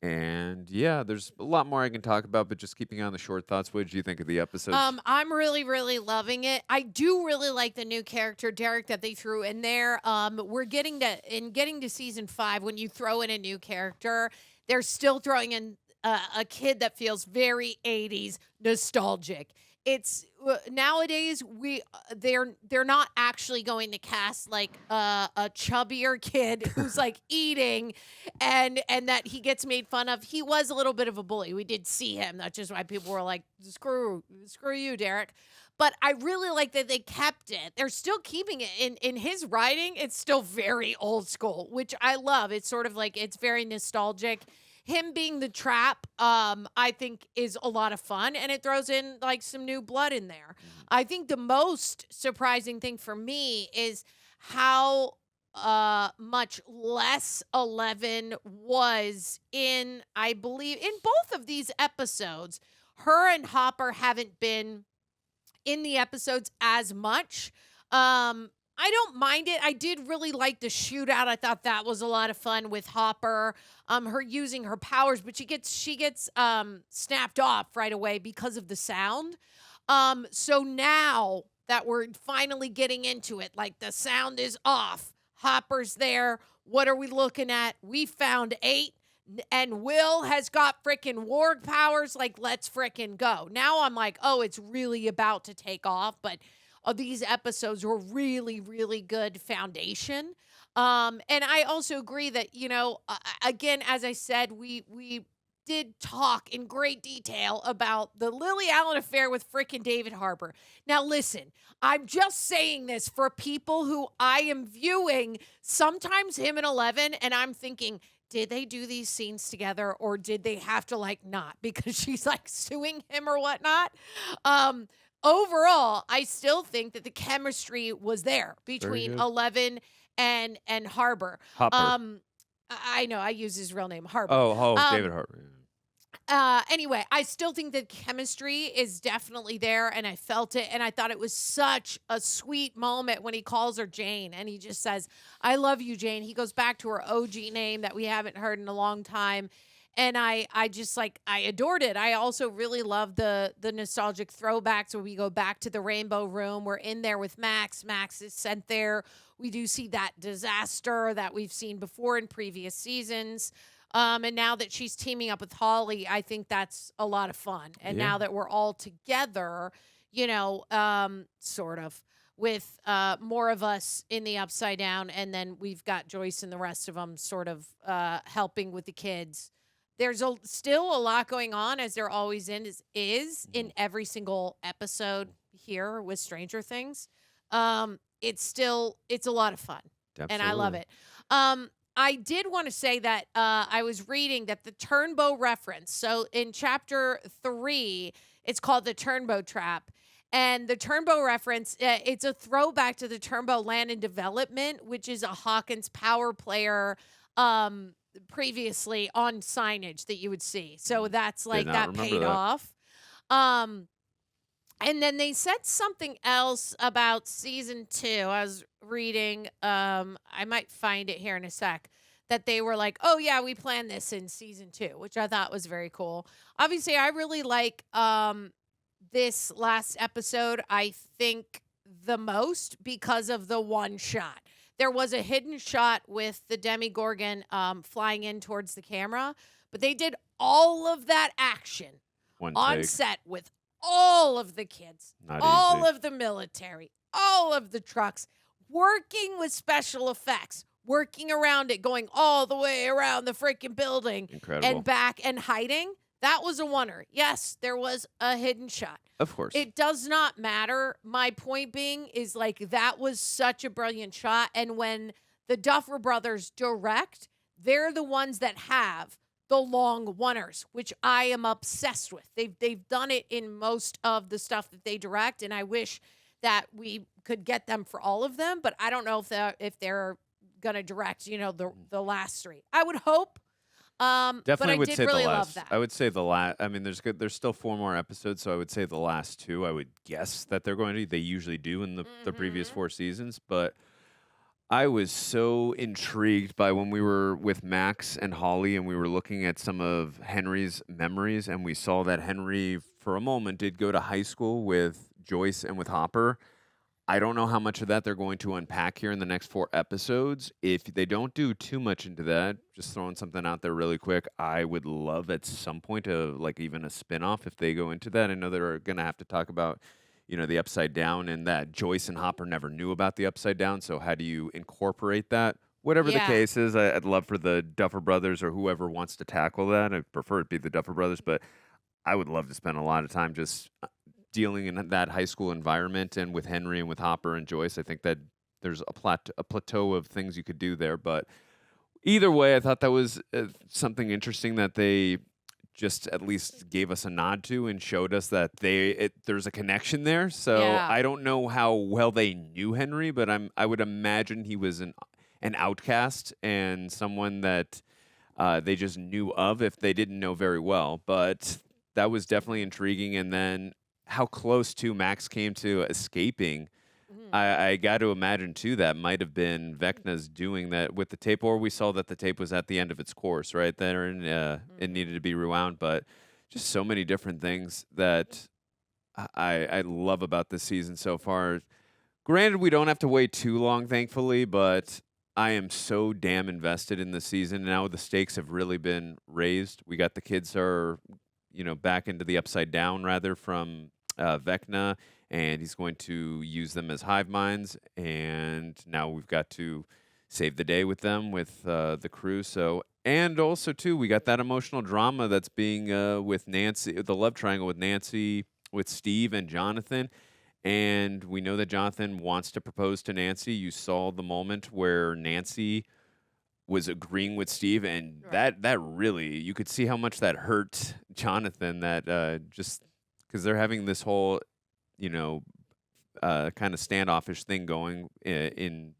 And yeah, there's a lot more I can talk about, but just keeping on the short thoughts, what did you think of the episode? I'm really, really loving it. I do really like the new character, Derek, that they threw in there. We're getting to season 5, when you throw in a new character, they're still throwing in a kid that feels very 80s nostalgic. It's nowadays they're not actually going to cast like a chubbier kid who's like eating and that he gets made fun of. He was a little bit of a bully. We did see him. That's just why people were like, screw you, Derek. But I really like that they kept it. They're still keeping it in his writing. It's still very old school, which I love. It's sort of like, it's very nostalgic. Him being the trap, I think, is a lot of fun, and it throws in like some new blood in there. I think the most surprising thing for me is how much less 11 was in, I believe, in both of these episodes. Her and Hopper haven't been in the episodes as much. I don't mind it. I did really like the shootout. I thought that was a lot of fun with Hopper. Her using her powers, but she gets snapped off right away because of the sound. So now that we're finally getting into it, like the sound is off, Hopper's there. What are we looking at? We found 8, and Will has got frickin' warg powers. Like, let's frickin' go. Now I'm like, oh, it's really about to take off, but these episodes were really, really good foundation. And I also agree that, again, as I said, we did talk in great detail about the Lily Allen affair with frickin' David Harbour. Now, listen, I'm just saying this for people who I am viewing sometimes him and 11, and I'm thinking, did they do these scenes together, or did they have to, like, not? Because she's, like, suing him or whatnot. Overall, I still think that the chemistry was there between 11 and Harbour. Hopper. I know I use his real name, Harbour. Oh, David Harbour. Anyway, I still think that chemistry is definitely there, and I felt it, and I thought it was such a sweet moment when he calls her Jane, and he just says, "I love you, Jane." He goes back to her OG name that we haven't heard in a long time, and I just like I adored it. I also really love the nostalgic throwbacks where we go back to the Rainbow Room. We're in there with Max. Max is sent there. We do see that disaster that we've seen before in previous seasons. And now that she's teaming up with Holly, I think that's a lot of fun. And Yeah. now that we're all together, sort of with more of us in the Upside Down, and then we've got Joyce and the rest of them sort of helping with the kids. There's still a lot going on, as there always is in every single episode here with Stranger Things. It's a lot of fun, and I love Absolutely. it. I did want to say that I was reading that the Turnbow reference. So in chapter 3, it's called the Turnbow Trap. And the Turnbow reference, it's a throwback to the Turnbow Land and Development, which is a Hawkins power player previously on signage that you would see. So that's Did like not that remember paid that. off. And then they said something else about season 2. I was reading, I might find it here in a sec, that they were like, oh yeah, we planned this in season 2, which I thought was very cool. Obviously, I really like this last episode, I think the most because of the one shot. There was a hidden shot with the Demogorgon flying in towards the camera, but they did all of that action One on take. set with all of the kids, Not all easy. of the military, all of the trucks, working with special effects, working around it, going all the way around the freaking building Incredible. and back and hiding. That was a wonder. Yes, there was a hidden shot. Of course. It does not matter. My point being is like that was such a brilliant shot. And when the Duffer Brothers direct, they're the ones that have the long oneers, which I am obsessed with. They've done it in most of the stuff that they direct, and I wish that we could get them for all of them. But I don't know if they're gonna direct, the last 3. I would hope. But Definitely I would did say really the love last. that. I would say the last. I mean, there's still 4 more episodes, so I would say the last 2. I would guess that they're going to. They usually do in the previous 4 seasons, but I was so intrigued by when we were with Max and Holly, and we were looking at some of Henry's memories, and we saw that Henry, for a moment, did go to high school with Joyce and with Hopper. I don't know how much of that they're going to unpack here in the next 4 episodes. If they don't do too much into that, just throwing something out there really quick, I would love at some point like even a spinoff if they go into that. I know they're going to have to talk about, the Upside Down, and that Joyce and Hopper never knew about the Upside Down. So how do you incorporate that? Whatever the Yeah. case is, I'd love for the Duffer Brothers or whoever wants to tackle that. I prefer it be the Duffer Brothers, but I would love to spend a lot of time just dealing in that high school environment, and with Henry and with Hopper and Joyce. I think that there's a plateau of things you could do there. But either way, I thought that was something interesting that they just at least gave us a nod to and showed us that there's a connection there. So Yeah. I don't know how well they knew Henry, but I would imagine he was an outcast and someone that they just knew of if they didn't know very well. But that was definitely intriguing. And then how close to Max came to escaping. I got to imagine too that might have been Vecna's doing that with the tape, or we saw that the tape was at the end of its course right there, and it needed to be rewound. But just so many different things that I love about this season so far. Granted, we don't have to wait too long, thankfully, but I am so damn invested in the season. Now the stakes have really been raised. We got the kids are, back into the Upside Down rather from Vecna, and he's going to use them as hive minds. And now we've got to save the day with them, with the crew. So, and also too, we got that emotional drama that's being with Nancy, the love triangle with Nancy, with Steve and Jonathan. And we know that Jonathan wants to propose to Nancy. You saw the moment where Nancy was agreeing with Steve, and that really, you could see how much that hurt Jonathan, that just because they're having this whole, kind of standoffish thing going in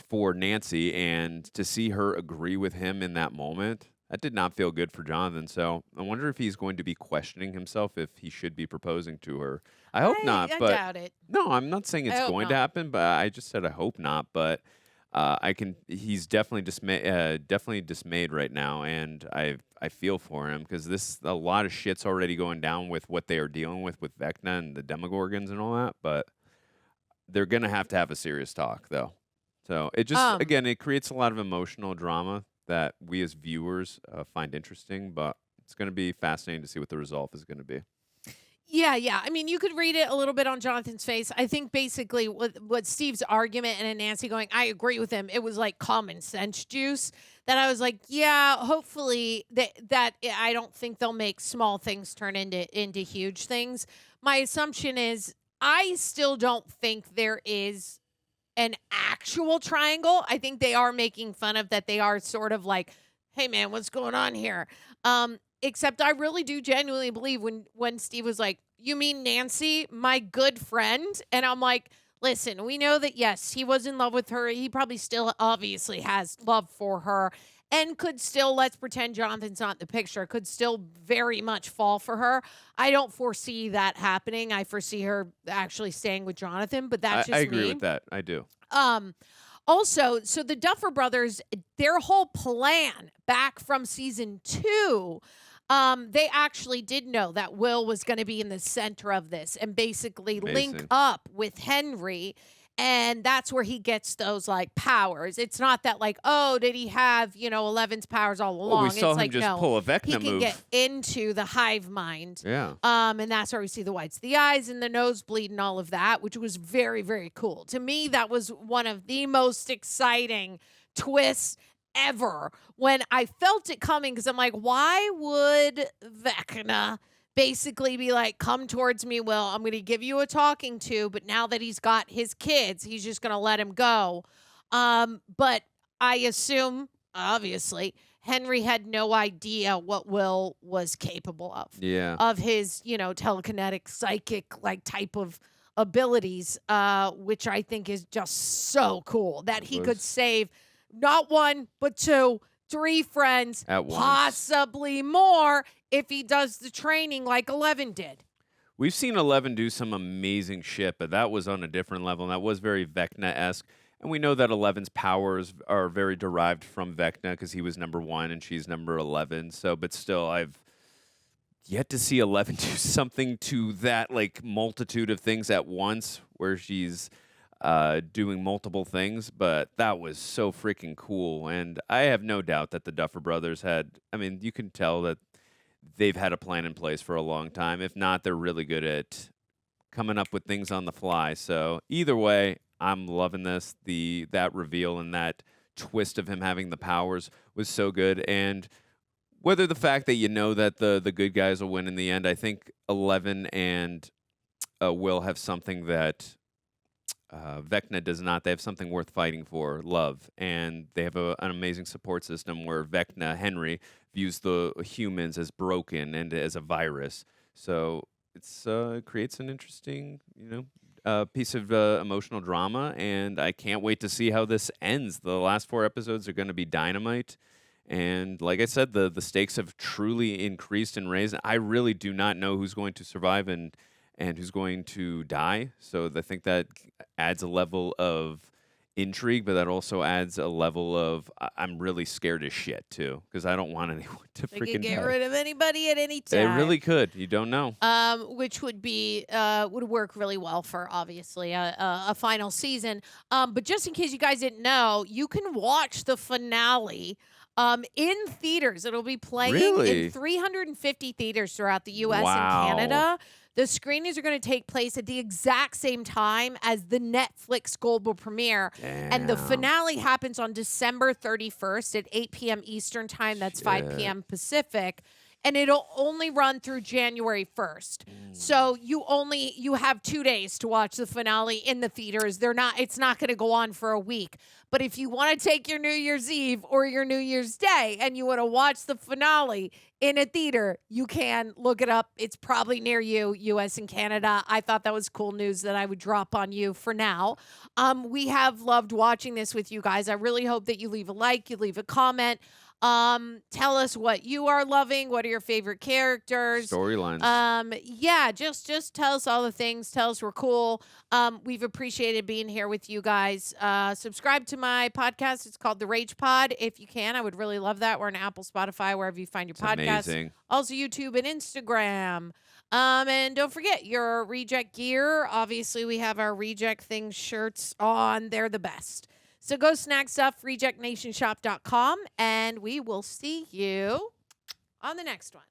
for Nancy, and to see her agree with him in that moment, that did not feel good for Jonathan. So I wonder if he's going to be questioning himself if he should be proposing to her. I hope not. I But doubt it. no, I'm not saying it's hope going to not. happen. But I just said I hope not. But he's definitely dismayed right now, and I feel for him because a lot of shit's already going down with what they are dealing with Vecna and the demogorgons and all that. But they're gonna have to have a serious talk though. So it just again it creates a lot of emotional drama that we as viewers find interesting, but it's going to be fascinating to see what the result is going to be. Yeah. I mean, you could read it a little bit on Jonathan's face. I think basically what Steve's argument and Nancy going, I agree with him. It was like common sense juice that I was like, yeah, hopefully that I don't think they'll make small things turn into huge things. My assumption is I still don't think there is an actual triangle. I think they are making fun of that. They are sort of like, hey man, what's going on here? Except I really do genuinely believe when Steve was like, you mean Nancy, my good friend? And I'm like, listen, we know that yes, he was in love with her. He probably still obviously has love for her and could still, let's pretend Jonathan's not in the picture, could still very much fall for her. I don't foresee that happening. I foresee her actually staying with Jonathan, but that's just I agree me. with that. I do. Also, so the Duffer Brothers, their whole plan back from season 2, they actually did know that Will was going to be in the center of this and basically link up with Henry. And that's where he gets those like powers. It's not that like, oh, did he have, 11's powers all along? Well, we saw it's him like, just no, pull a Vecna he can move. get into the hive mind. Yeah. And that's where we see the whites of the eyes and the nosebleed and all of that, which was very, very cool. To me, that was one of the most exciting twists ever when I felt it coming because I'm like, why would Vecna basically be like, come towards me, Will, I'm going to give you a talking to, but now that he's got his kids, he's just going to let him go. But I assume, obviously, Henry had no idea what Will was capable of. Yeah. Of his, telekinetic, psychic, like, type of abilities, which I think is just so cool that he could save not one, but 2, 3 friends, At once. possibly more if he does the training like 11 did. We've seen 11 do some amazing shit, but that was on a different level, and that was very Vecna-esque. And we know that 11's powers are very derived from Vecna because he was number 1 and she's number 11. So, but still, I've yet to see 11 do something to that like multitude of things at once where she's doing multiple things, but that was so freaking cool. And I have no doubt that the Duffer Brothers you can tell that they've had a plan in place for a long time. If not, they're really good at coming up with things on the fly. So either way, I'm loving this. That reveal and that twist of him having the powers was so good. And whether the fact that that the good guys will win in the end, I think 11 and Will have something that Vecna does not. They have something worth fighting for, love. And they have an amazing support system where Vecna, Henry, views the humans as broken and as a virus. So it creates an interesting, piece of emotional drama. And I can't wait to see how this ends. The last 4 episodes are going to be dynamite. And like I said, the stakes have truly increased and raised. I really do not know who's going to survive and who's going to die. So I think that adds a level of intrigue, but that also adds a level of I'm really scared as shit too because I don't want anyone to They freaking could get die. rid of anybody at any time. They really could. You don't know. Which would work really well for obviously a final season. But just in case you guys didn't know, you can watch the finale in theaters. It'll be playing in 350 theaters throughout the U.S. Wow. and Canada. The screenings are going to take place at the exact same time as the Netflix global premiere. And the finale happens on December 31st at 8 p.m. Eastern time. That's 5 p.m. Pacific. And it'll only run through January 1st. So you have 2 days to watch the finale in the theaters. It's not going to go on for a week. But if you want to take your New Year's Eve or your New Year's Day and you want to watch the finale in a theater, you can look it up. It's probably near you, US and Canada. I thought that was cool news that I would drop on you for now. We have loved watching this with you guys. I really hope that you leave a like, you leave a comment. Tell us what you are loving. What are your favorite characters? Storylines. Yeah, just tell us all the things. Tell us we're cool. We've appreciated being here with you guys. Subscribe to my podcast. It's called The Rage Pod. If you can, I would really love that. We're on Apple, Spotify, wherever you find your podcasts. Amazing. Also YouTube and Instagram. And don't forget your reject gear. Obviously, we have our reject things shirts on. They're the best. So go snag stuff, rejectnationshop.com, and we will see you on the next one.